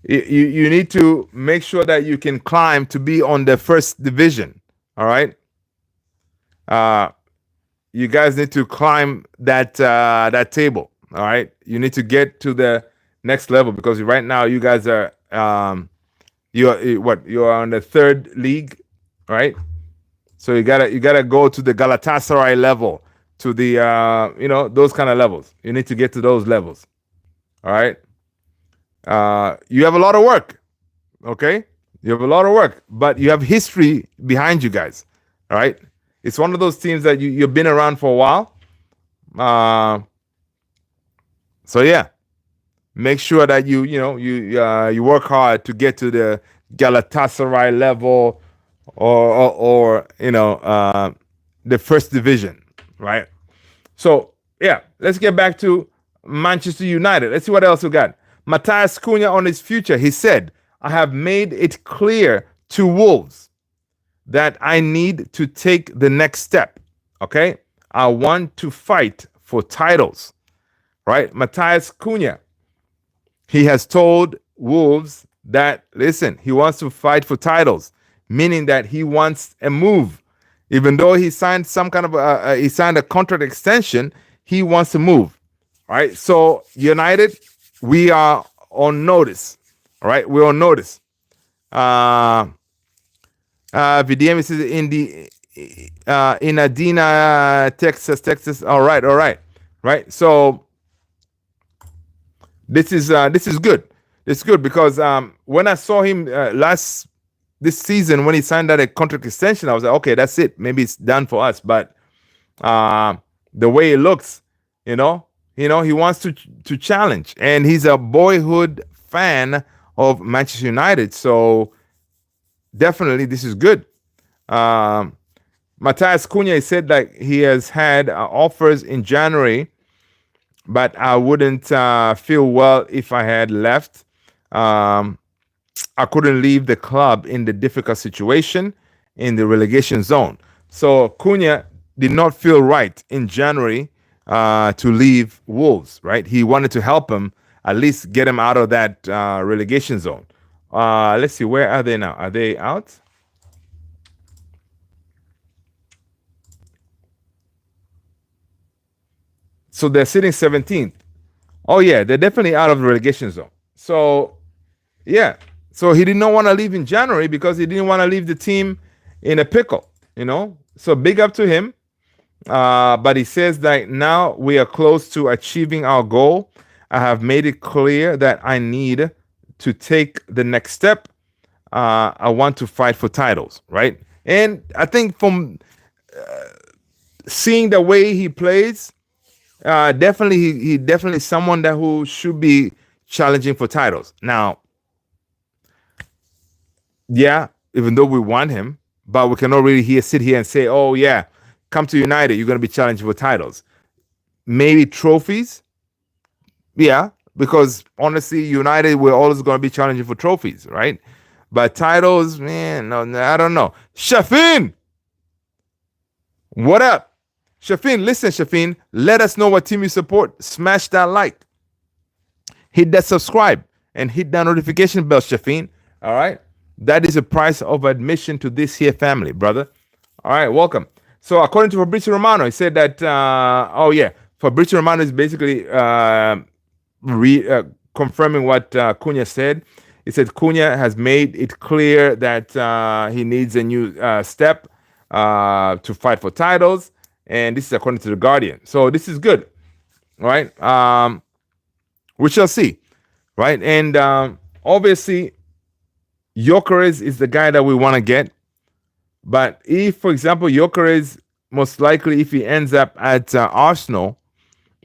you need to make sure that you can climb to be on the first division. All right. You guys need to climb that table. All right. You need to get to the next level because right now you guys are you're on the third league, right? So you gotta go to the Galatasaray level, to the those kind of levels. You need to get to those levels. All right. You have a lot of work. Okay. You have a lot of work, but you have history behind you guys. All right. It's one of those teams that you've been around for a while. So yeah, make sure that you work hard to get to the Galatasaray level or the first division, right? So yeah, let's get back to Manchester United. Let's see what else we got. Matthias Cunha on his future. He said, "I have made it clear to Wolves that I need to take the next step. Okay, I want to fight for titles." Right, Matthias Cunha. He has told Wolves that, listen, he wants to fight for titles, meaning that he wants a move. Even though he signed some kind of he signed a contract extension, he wants to move. All right. So United, we are on notice. All right, we're on notice. VDM is in Adina, Texas. All right. right? So this is good. It's good because when I saw him last this season when he signed that a contract extension, I was like, okay, that's it. Maybe it's done for us. But uh, the way it looks, he wants to challenge, and he's a boyhood fan of Manchester United. So definitely, this is good. Um, Matthias Cunha said that he has had offers in January, but I wouldn't feel well if I had left. Um, I couldn't leave the club in the difficult situation in the relegation zone. So Cunha did not feel right in January to leave Wolves, right? He wanted to help him, at least get him out of that relegation zone. Let's see, where are they now? Are they out? So they're sitting 17th. Oh, yeah, they're definitely out of the relegation zone. So, yeah. So he did not want to leave in January because he didn't want to leave the team in a pickle. So big up to him. But he says that now we are close to achieving our goal. I have made it clear that I need to take the next step. I want to fight for titles, right? And I think from seeing the way he plays, definitely he definitely someone that who should be challenging for titles. Now, yeah, even though we want him, but we cannot really sit here and say, oh yeah, come to United, you're going to be challenging for titles. Maybe trophies, yeah, because honestly, United, we're always going to be challenging for trophies, right? But titles, man, no, I don't know. Shafin, what up? Shafin, listen, Shafin, let us know what team you support. Smash that like, hit that subscribe, and hit that notification bell, Shafin. All right, that is the price of admission to this here family, brother. All right, welcome. So according to Fabrizio Romano, he said that, Fabrizio Romano is basically confirming what Cunha said. He said Cunha has made it clear that he needs a new step to fight for titles. And this is according to The Guardian. So this is good, right? We shall see, right? And obviously, Gyökeres is the guy that we want to get. But if, for example, Gyökeres, most likely if he ends up at Arsenal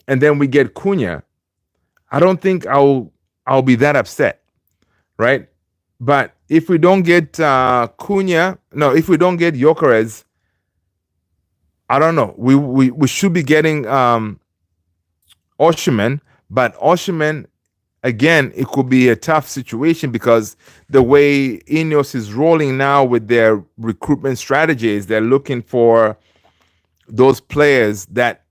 and then we get Cunha, I don't think I'll be that upset, right? But if we don't get if we don't get Gyökeres, I don't know. We should be getting Osimhen, but Osimhen, again, it could be a tough situation because the way Ineos is rolling now with their recruitment strategies, they're looking for those players that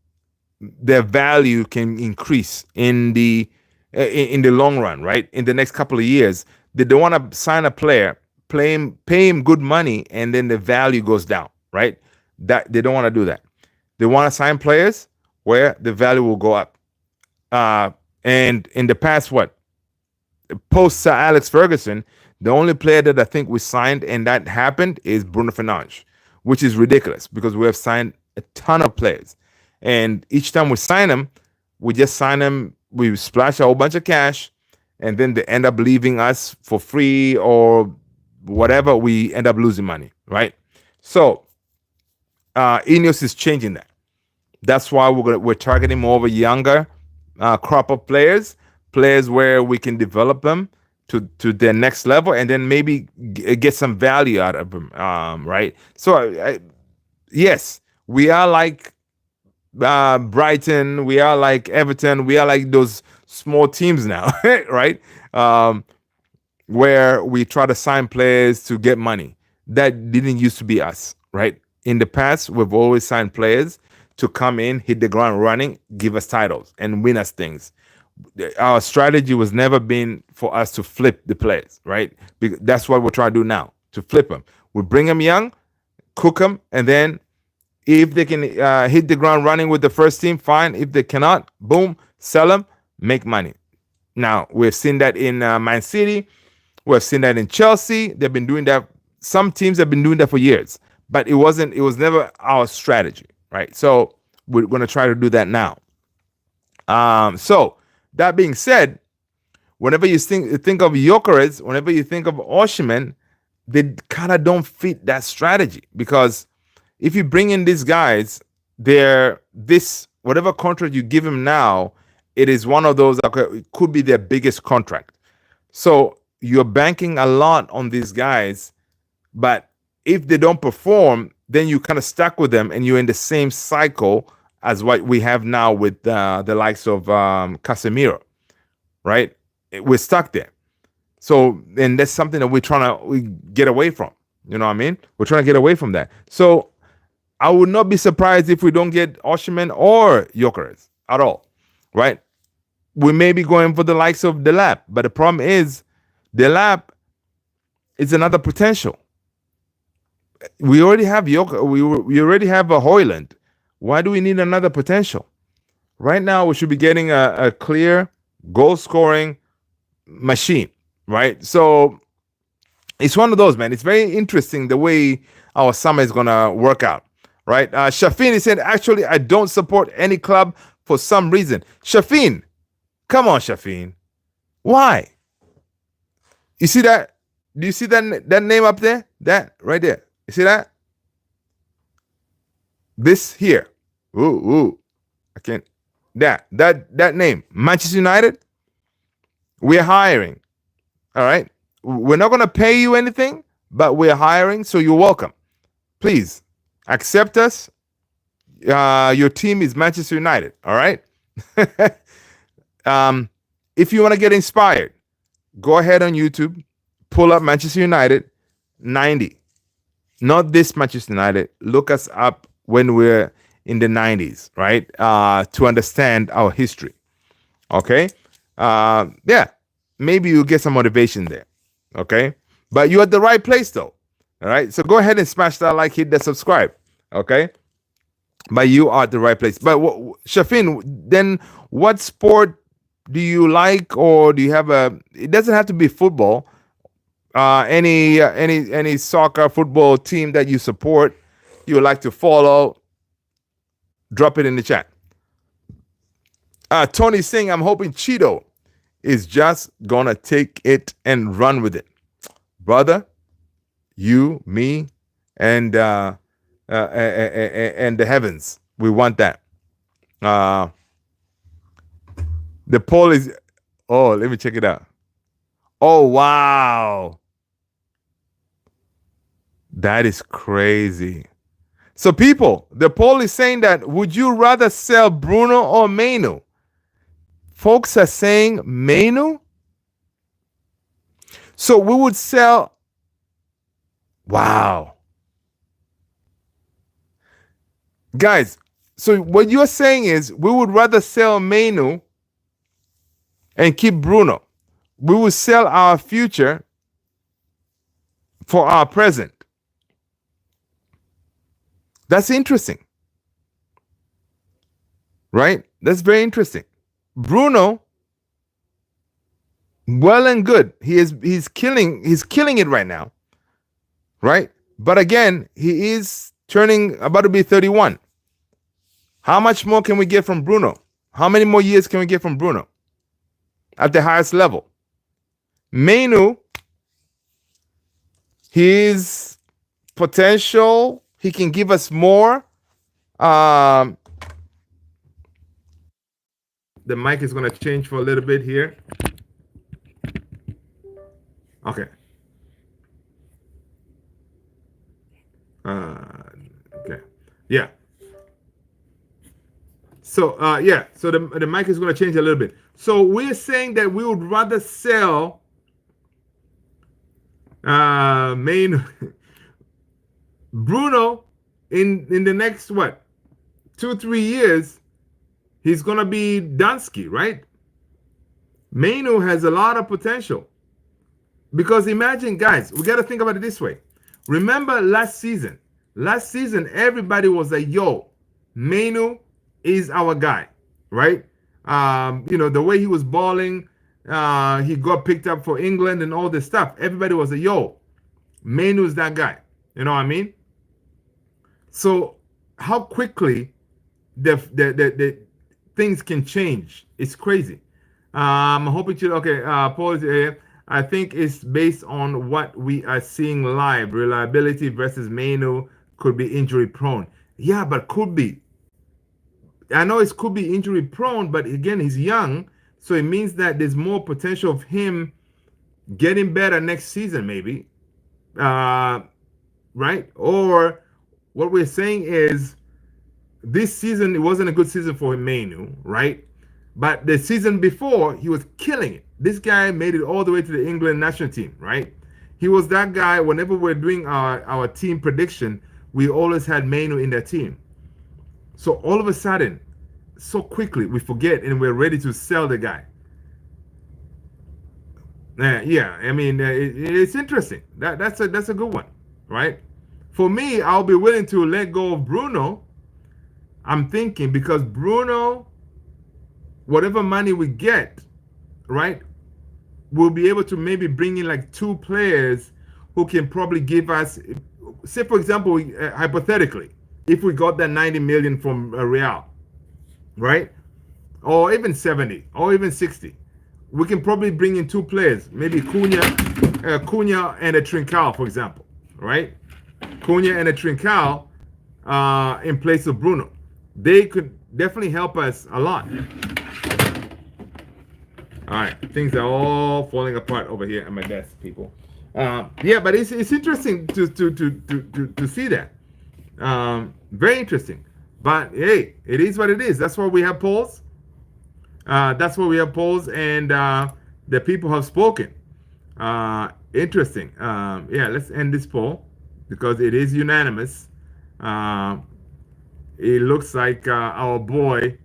their value can increase in the long run, right? In the next couple of years, they don't want to sign a player, pay him good money, and then the value goes down, right? That they don't want to do that. They want to sign players where the value will go up. And in the past, post Sir Alex Ferguson, the only player that I think we signed and that happened is Bruno Fernandes, which is ridiculous because we have signed a ton of players. And each time we sign them, we just sign them, we splash a whole bunch of cash, and then they end up leaving us for free or whatever. We end up losing money, right? So Ineos is changing that. That's why we're targeting more of a younger crop of players where we can develop them to their next level and then maybe get some value out of them, right? So yes, we are like Brighton, we are like Everton, we are like those small teams now, right? Where we try to sign players to get money. That didn't used to be us, right? In the past, we've always signed players to come in, hit the ground running, give us titles, and win us things. Our strategy was never been for us to flip the players, right? That's what we're trying to do now, to flip them. We bring them young, cook them, and then if they can hit the ground running with the first team, fine. If they cannot, boom, sell them, make money. Now, we've seen that in Man City. We've seen that in Chelsea. They've been doing that. Some teams have been doing that for years, but it was never our strategy, right? So we're going to try to do that now. So that being said, whenever you think of Jokeres, whenever you think of Osimhen, they kind of don't fit that strategy, because if you bring in these guys, they're this whatever contract you give him now, it is one of those that it could be their biggest contract. So you're banking a lot on these guys, but if they don't perform, then you kind of stuck with them, and you're in the same cycle as what we have now with the likes of Casemiro, right? We're stuck there. So, and that's something that we're trying to get away from. You know what I mean? We're trying to get away from that. So, I would not be surprised if we don't get Osimhen or Jokeres at all, right? We may be going for the likes of Delap, but the problem is Delap is another potential. We already have we already have a Hoyland. Why do we need another potential? Right now, we should be getting a clear goal scoring machine, right? So it's one of those, man. It's very interesting the way our summer is gonna work out, right? Shafin said, actually, I don't support any club for some reason. Shafin, come on, Shafin. Why? You see that? Do you see that name up there? That right there. You see that? This here. Ooh. I can't. That name. Manchester United. We're hiring. All right. We're not going to pay you anything, but we're hiring, so you're welcome. Please accept us. Your team is Manchester United. All right. If you want to get inspired, go ahead on YouTube, pull up Manchester United 90. Not this Manchester United. Look us up when we're in the 90s, right? To understand our history. Okay. Yeah. Maybe you'll get some motivation there. Okay. But you're at the right place though. All right. So go ahead and smash that like, hit that subscribe. Okay. But you are at the right place. But Shafin, then what sport do you like, or do you have it doesn't have to be football. Any soccer, football team that you support, you would like to follow, drop it in the chat. Tony saying, I'm hoping Cheeto is just gonna take it and run with it. Brother, you, me, and the heavens. We want that. The poll is, let me check it out. Oh, wow. That is crazy. So people, the poll is saying that, would you rather sell Bruno or Mainu? Folks are saying Mainu. So we would sell. Wow. Guys, so what you're saying is we would rather sell Mainu and keep Bruno. We will sell our future for our present. That's interesting. Right? That's very interesting. Bruno, well and good. He's killing it right now. Right? But again, he is about to be 31. How much more can we get from Bruno? How many more years can we get from Bruno at the highest level? Mainu, his potential, he can give us more. The mic is going to change for a little bit here. Okay. Okay. Yeah. So so the mic is going to change a little bit. So we're saying that we would rather sell Bruno in the next 2-3 years. He's going to be Dunsky, right? Mainu has a lot of potential. Because imagine, guys, we got to think about it this way. Remember last season, everybody was like, yo, Mainu is our guy, right? The way he was balling, he got picked up for England and all this stuff. Everybody was like, yo, Mainu is that guy. You know what I mean? So how quickly think things can change. It's crazy. I'm hoping to. Okay, pause here. I think it's based on what we are seeing live. Reliability versus Manu could be injury prone. Yeah, but could be. I know it could be injury prone, but again, he's young, so it means that there's more potential of him getting better next season, maybe. Uh, right? Or what we're saying is this season it wasn't a good season for Manu, right? But the season before he was killing it. This guy made it all the way to the England national team, right? He was that guy. Whenever we're doing our team prediction, we always had Manu in that team. So all of a sudden, so quickly we forget and we're ready to sell the guy. Yeah, I mean it's interesting. That's a good one, right? For me, I'll be willing to let go of Bruno. I'm thinking because Bruno, whatever money we get, right, we'll be able to maybe bring in like two players who can probably give us, say for example, hypothetically, if we got that 90 million from Real, right, or even 70, or even 60, we can probably bring in two players, maybe Cunha and a Trincao, for example, right? Cunha and a Trincao in place of Bruno. They could definitely help us a lot. All right, things are all falling apart over here at my desk, people. Yeah, but it's interesting to see that. Very interesting. But hey, it is what it is. That's why we have polls. That's why we have polls, and the people have spoken. Interesting. Yeah, let's end this poll because it is unanimous. It looks like our boy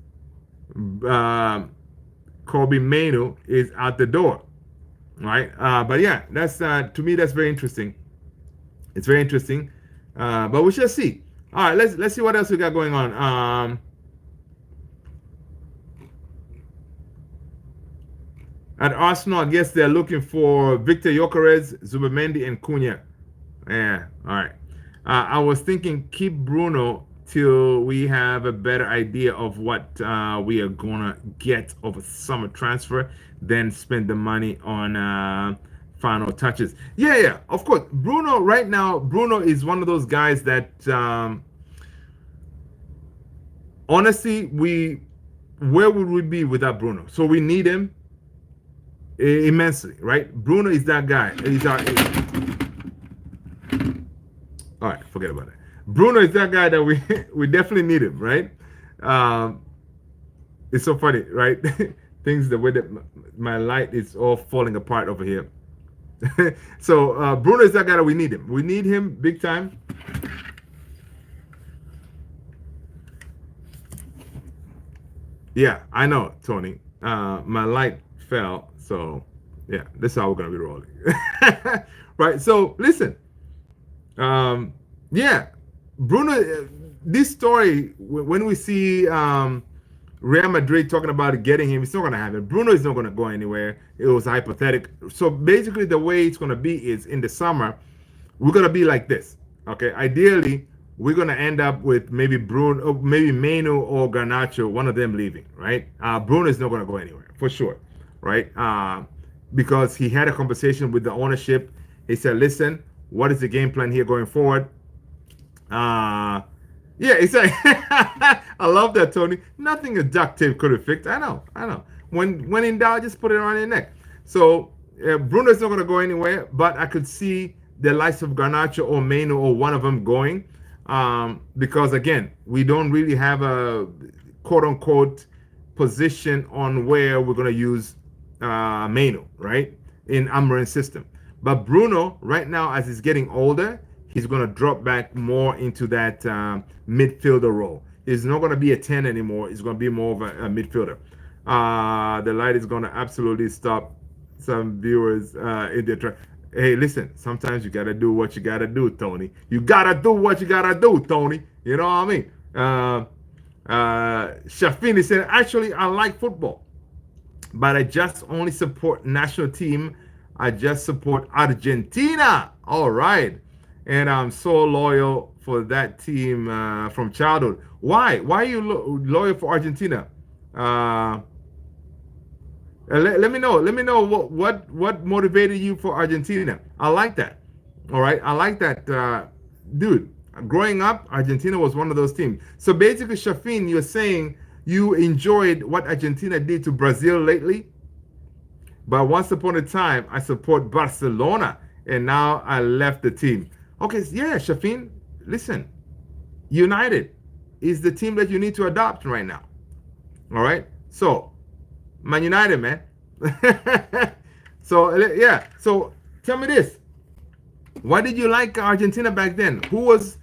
Kobe Manu is out the door, right? But yeah, that's to me that's very interesting. It's very interesting, but we shall see. All right, let's see what else we got going on. At Arsenal, I guess they're looking for Victor Gyökeres, Zubimendi, and Cunha. Yeah, all right. I was thinking keep Bruno till we have a better idea of what we are gonna get of a summer transfer, then spend the money on final touches. Yeah, of course. Bruno right now, Bruno is one of those guys that honestly, where would we be without Bruno? So we need him immensely, right? Bruno is that guy. He's our. All right, forget about it. Bruno is that guy that we definitely need him, right? It's so funny, right? Things the way that my light is all falling apart over here. So Bruno is that guy that we need him. We need him big time. Yeah, I know, Tony. My light fell, so yeah, this is how we're gonna be rolling. Right. So listen. Yeah, Bruno. This story, when we see Real Madrid talking about getting him, it's not gonna happen. Bruno is not gonna go anywhere. It was hypothetical. So basically, the way it's gonna be is in the summer, we're gonna be like this. Okay. Ideally, we're gonna end up with maybe Bruno, maybe Manu or Garnacho, one of them leaving. Right. Bruno is not gonna go anywhere for sure. Right. Because he had a conversation with the ownership. He said, "Listen, what is the game plan here going forward?" Yeah, it's like I love that, Tony. Nothing a duct tape could have fixed. I know. When in doubt, just put it on your neck. So Bruno's not going to go anywhere, but I could see the likes of Garnacho or Manu or one of them going, because again, we don't really have a quote unquote position on where we're going to use Manu, right, in Amorim's system. But Bruno, right now, as he's getting older, he's going to drop back more into that midfielder role. He's not going to be a 10 anymore. He's going to be more of a midfielder. The light is going to absolutely stop some viewers in their track. Hey, listen, sometimes you got to do what you got to do, Tony. You got to do what you got to do, Tony. You know what I mean? Shafini said, actually, I like football, but I just only support national team. I just support Argentina. All right. And I'm so loyal for that team from childhood. Why? Why are you loyal for Argentina, Uh, let me know. Let me know what motivated you for Argentina. I like that. All right, I like that, dude. Growing up, Argentina was one of those teams. So basically, Shafin, you're saying you enjoyed what Argentina did to Brazil lately, but once upon a time, I support Barcelona, and now I left the team. Okay, yeah, Shafin, listen, United is the team that you need to adopt right now. All right, so Man United, man. So yeah, so tell me this: why did you like Argentina back then? Who was?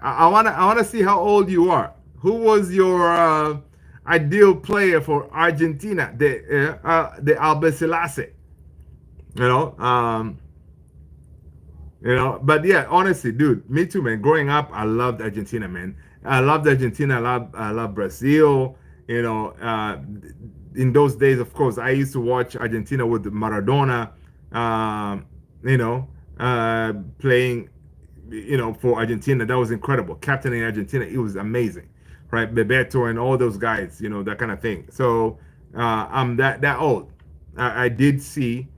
I wanna see how old you are. Who was your ideal player for Argentina? The Albiceleste. You know, But yeah, honestly, dude, me too, man. Growing up, I loved Argentina, man. I loved Argentina. I love Brazil. You know, in those days, of course, I used to watch Argentina with Maradona. You know, playing, for Argentina. That was incredible. Captaining Argentina, it was amazing, right? Bebeto and all those guys, that kind of thing. So I'm that old. I did see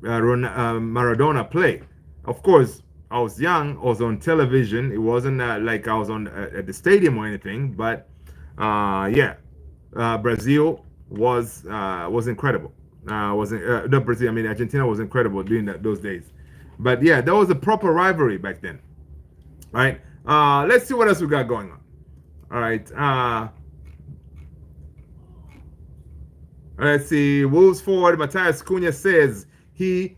Maradona play. Of course, I was young. I was on television. It wasn't like I was on at the stadium or anything. But yeah, Brazil was incredible. Wasn't not Brazil? I mean, Argentina was incredible during those days. But yeah, that was a proper rivalry back then. All right. Let's see what else we got going on. All right. Let's see. Wolves forward Matthias Cunha says he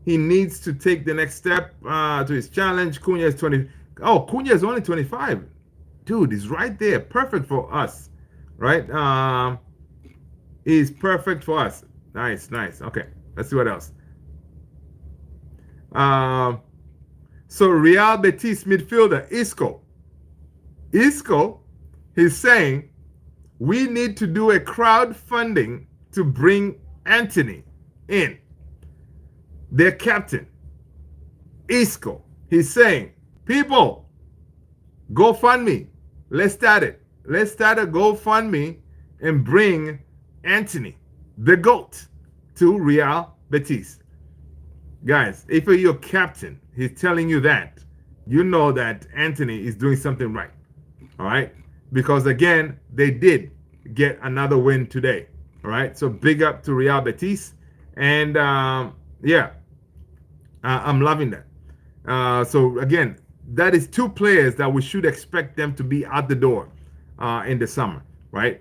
needs to take the next step to his challenge. Cunha is 20. Oh, Cunha is only 25. Dude, he's right there. Perfect for us. Right? He's perfect for us. Nice, nice. Okay. Let's see what else. So Real Betis midfielder Isco. He's saying we need to do a crowdfunding to bring Anthony in. Their captain, Isco. He's saying, people, GoFundMe. Let's start it. Let's start a GoFundMe and bring Anthony, the GOAT, to Real Betis. Guys, if you're your captain, he's telling you that, you know that Anthony is doing something right. All right? Because again, they did get another win today. All right? So big up to Real Betis. And yeah, I'm loving that. So again, that is two players that we should expect them to be out the door in the summer, right?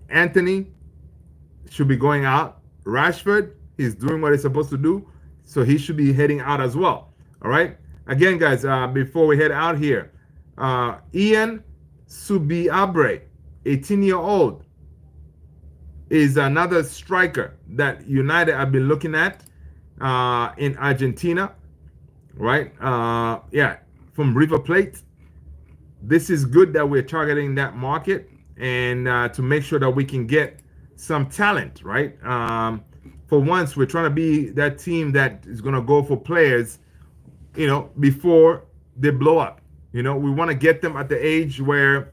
Anthony should be going out. Rashford is doing what he's supposed to do, so he should be heading out as well. All right. Again, guys, before we head out here, Ian Subiabre, 18-year-old, is another striker that United have been looking at in Argentina, right? Yeah, from River Plate. This is good that we're targeting that market and to make sure that we can get some talent, right? For once, we're trying to be that team that is going to go for players, before they blow up. We want to get them at the age where,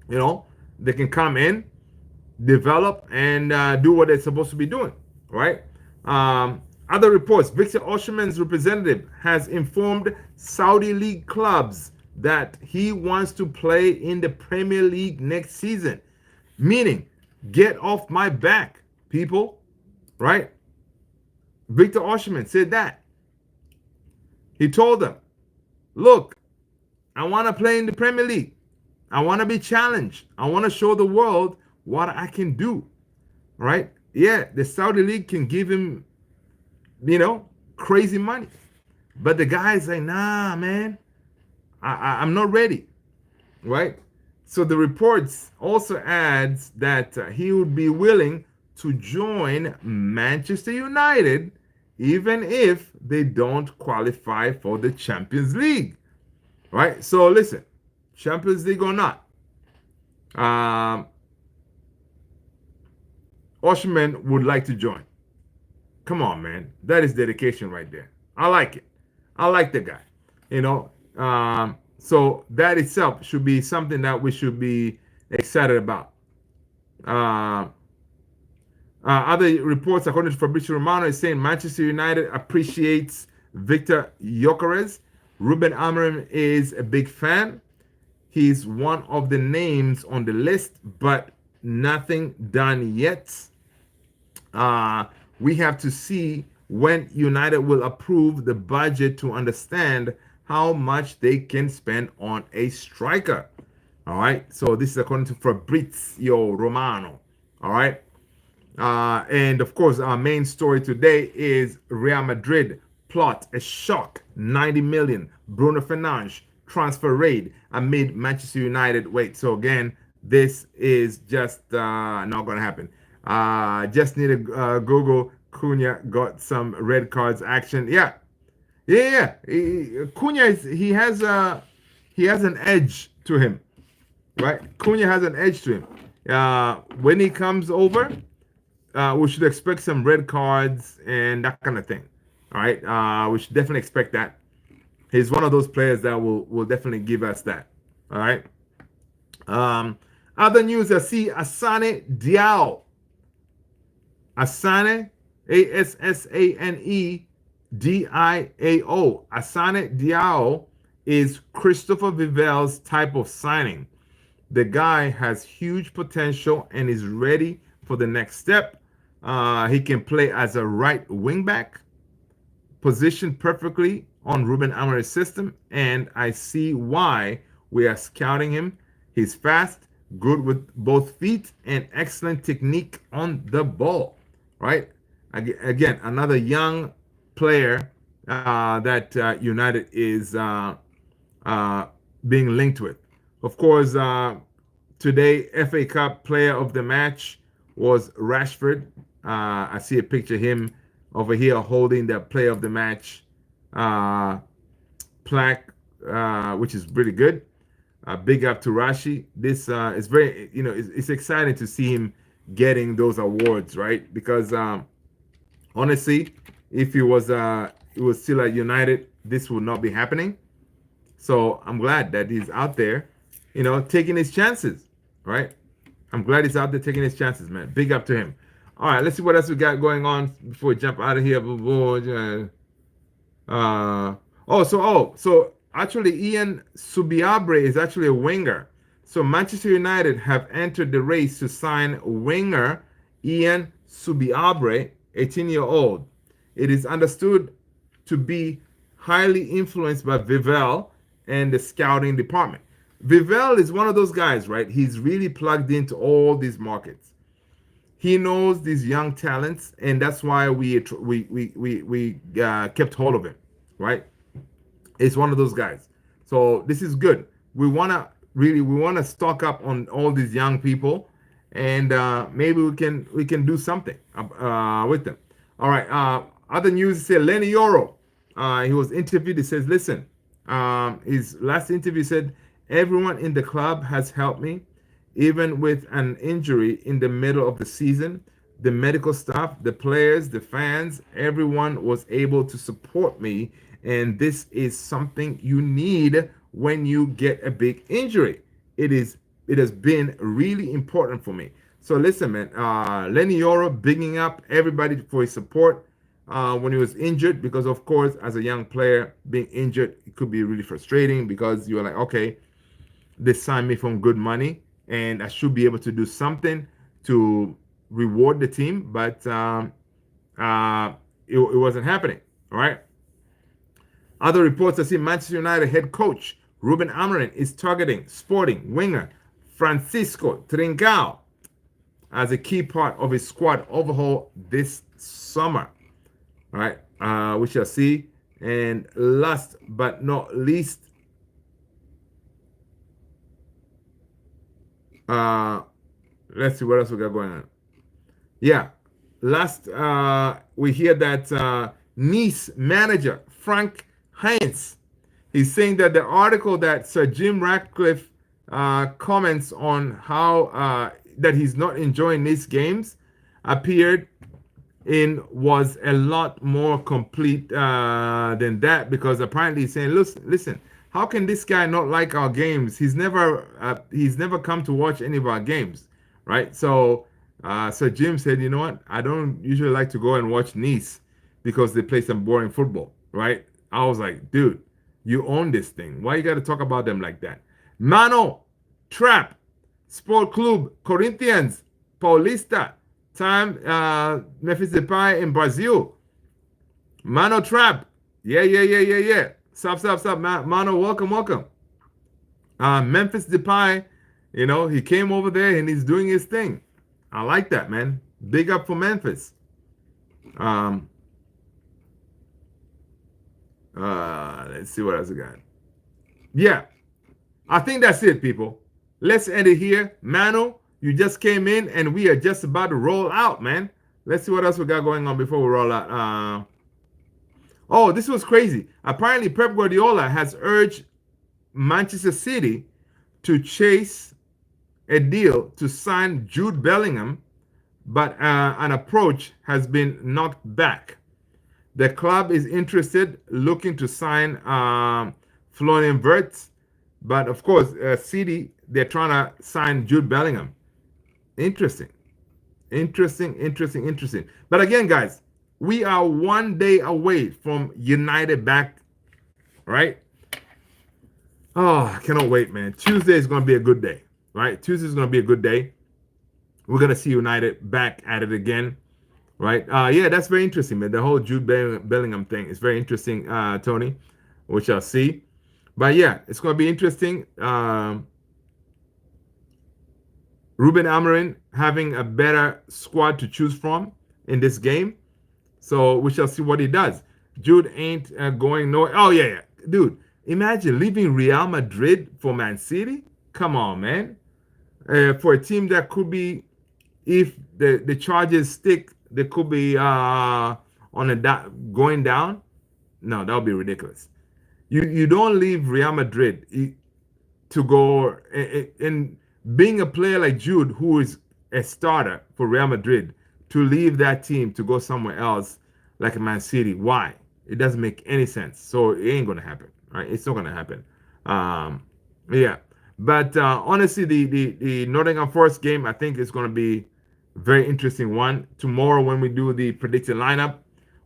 they can come in, develop, and do what they're supposed to be doing, right? Other reports, Victor Osimhen's representative has informed Saudi League clubs that he wants to play in the Premier League next season. Meaning, get off my back, people, right? Victor Osimhen said that. He told them, look, I want to play in the Premier League. I want to be challenged. I want to show the world what I can do, right? Yeah, the Saudi League can give him, crazy money. But the guy's like, nah, man, I'm not ready, right? So the reports also adds that he would be willing to join Manchester United even if they don't qualify for the Champions League, right? So listen, Champions League or not, Osimhen would like to join. Come on, man. That is dedication right there. I like it. I like the guy. So that itself should be something that we should be excited about. Uh, Other reports, according to Fabrizio Romano, is saying Manchester United appreciates Victor Gyökeres. Ruben Amorim is a big fan. He's one of the names on the list, but nothing done yet. We have to see when United will approve the budget to understand how much they can spend on a striker. All right. So this is according to Fabrizio Romano. All right. And of course, our main story today is Real Madrid plot a shock 90 million Bruno Fernandes transfer raid amid Manchester United wait. So again, this is just not going to happen. Just need to Google Cunha got some red cards action. Yeah. Cunha he has an edge to him, right? Cunha has an edge to him. When he comes over, we should expect some red cards and that kind of thing. All right, we should definitely expect that. He's one of those players that will definitely give us that. All right. Other news: I see Asane Diao. Asane, Assane Diao. Asane Diao is Christopher Vivel's type of signing. The guy has huge potential and is ready for the next step. He can play as a right wing back, positioned perfectly on Ruben Amorim's system, and I see why we are scouting him. He's fast, good with both feet, and excellent technique on the ball. Right? Again, another young player that United is being linked with. Of course, today FA Cup Player of the Match was Rashford. I see a picture of him over here holding the Player of the Match plaque, which is really good. Big up to Rashi. This is very, it's exciting to see him getting those awards, right? Because honestly, if he was still at United, this would not be happening. So I'm glad that he's out there, taking his chances, right? I'm glad he's out there taking his chances, man. Big up to him. All right, let's see what else we got going on before we jump out of here. So actually, Ian Subiabre is actually a winger. So Manchester United have entered the race to sign winger Ian Subiabre, 18-year-old. It is understood to be highly influenced by Vivel and the scouting department. Vivel is one of those guys, right? He's really plugged into all these markets. He knows these young talents, and that's why we kept hold of him, right? It's one of those guys. So this is good. We want to stock up on all these young people, and maybe we can do something with them. All right. Other news say Lenny Yoro. He was interviewed. He says, listen, his last interview said, everyone in the club has helped me, even with an injury in the middle of the season. The medical staff, the players, the fans, everyone was able to support me. And this is something you need when you get a big injury. It has been really important for me. So listen, man, Lenny Yoro bigging up everybody for his support when he was injured, because of course, as a young player, being injured, it could be really frustrating because you're like, okay, they signed me from good money and I should be able to do something to reward the team, but it wasn't happening. All right. Other reports I see Manchester United head coach Ruben Amorim is targeting Sporting winger Francisco Trincao as a key part of his squad overhaul this summer. All right, we shall see. And last but not least, let's see what else we got going on. Yeah, last we hear that Nice manager Frank Heinz, he's saying that the article that Sir Jim Ratcliffe comments on how that he's not enjoying Nice games appeared in was a lot more complete than that, because apparently he's saying, listen, how can this guy not like our games? He's never come to watch any of our games, right? So Jim said, you know what? I don't usually like to go and watch Nice because they play some boring football, right? I was like, dude, you own this thing. Why you got to talk about them like that? Mano, Trap, Sport Club, Corinthians, Paulista, time Memphis Depay in Brazil. Mano Trap. Yeah. Stop. Mano, welcome. Memphis Depay, he came over there and he's doing his thing. I like that, man. Big up for Memphis. Let's see what else I got. Yeah, I think that's it, people. Let's end it here. Mano, you just came in and we are just about to roll out, man. Let's see what else we got going on before we roll out. Oh, this was crazy. Apparently, Pep Guardiola has urged Manchester City to chase a deal to sign Jude Bellingham, but an approach has been knocked back. The club is interested, looking to sign Florian Wirtz, but of course, City, they're trying to sign Jude Bellingham. Interesting. But again, guys, we are 1 day away from United back, right? Oh, I cannot wait, man. Tuesday is going to be a good day, right? Tuesday is going to be a good day. We're going to see United back at it again, right? Yeah, that's very interesting, man. The whole Jude Bellingham thing is very interesting, Tony, which I'll see. But yeah, it's going to be interesting. Ruben Amorim having a better squad to choose from in this game. So we shall see what he does. Jude ain't going nowhere. Oh, yeah. Dude, imagine leaving Real Madrid for Man City. Come on, man. For a team that could be, if the charges stick, they could be going down. No, that would be ridiculous. You don't leave Real Madrid to go in being a player like Jude, who is a starter for Real Madrid, to leave that team to go somewhere else like Man City. Why? It doesn't make any sense. So it ain't gonna happen, right? It's not gonna happen. Yeah. But honestly, the Nottingham Forest game, I think, is gonna be a very interesting one. Tomorrow, when we do the predicted lineup,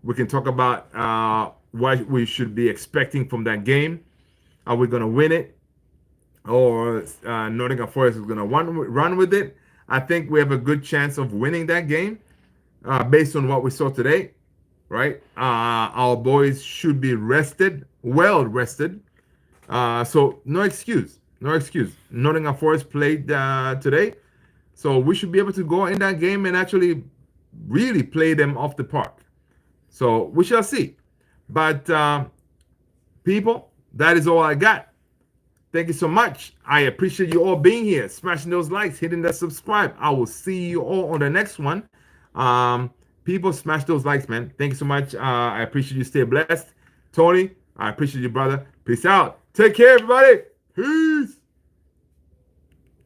we can talk about what we should be expecting from that game. Are we gonna win it, or Nottingham Forest is gonna run with it? I think we have a good chance of winning that game based on what we saw today, right? Our boys should be rested, well rested. So no excuse. Nottingham Forest played today, so we should be able to go in that game and actually really play them off the park. So we shall see. But people, that is all I got. Thank you so much. I appreciate you all being here, smashing those likes, hitting that subscribe. I will see you all on the next one. People, smash those likes, man. Thank you so much. I appreciate you. Stay blessed. Tony, I appreciate you, brother. Peace out. Take care, everybody. Peace.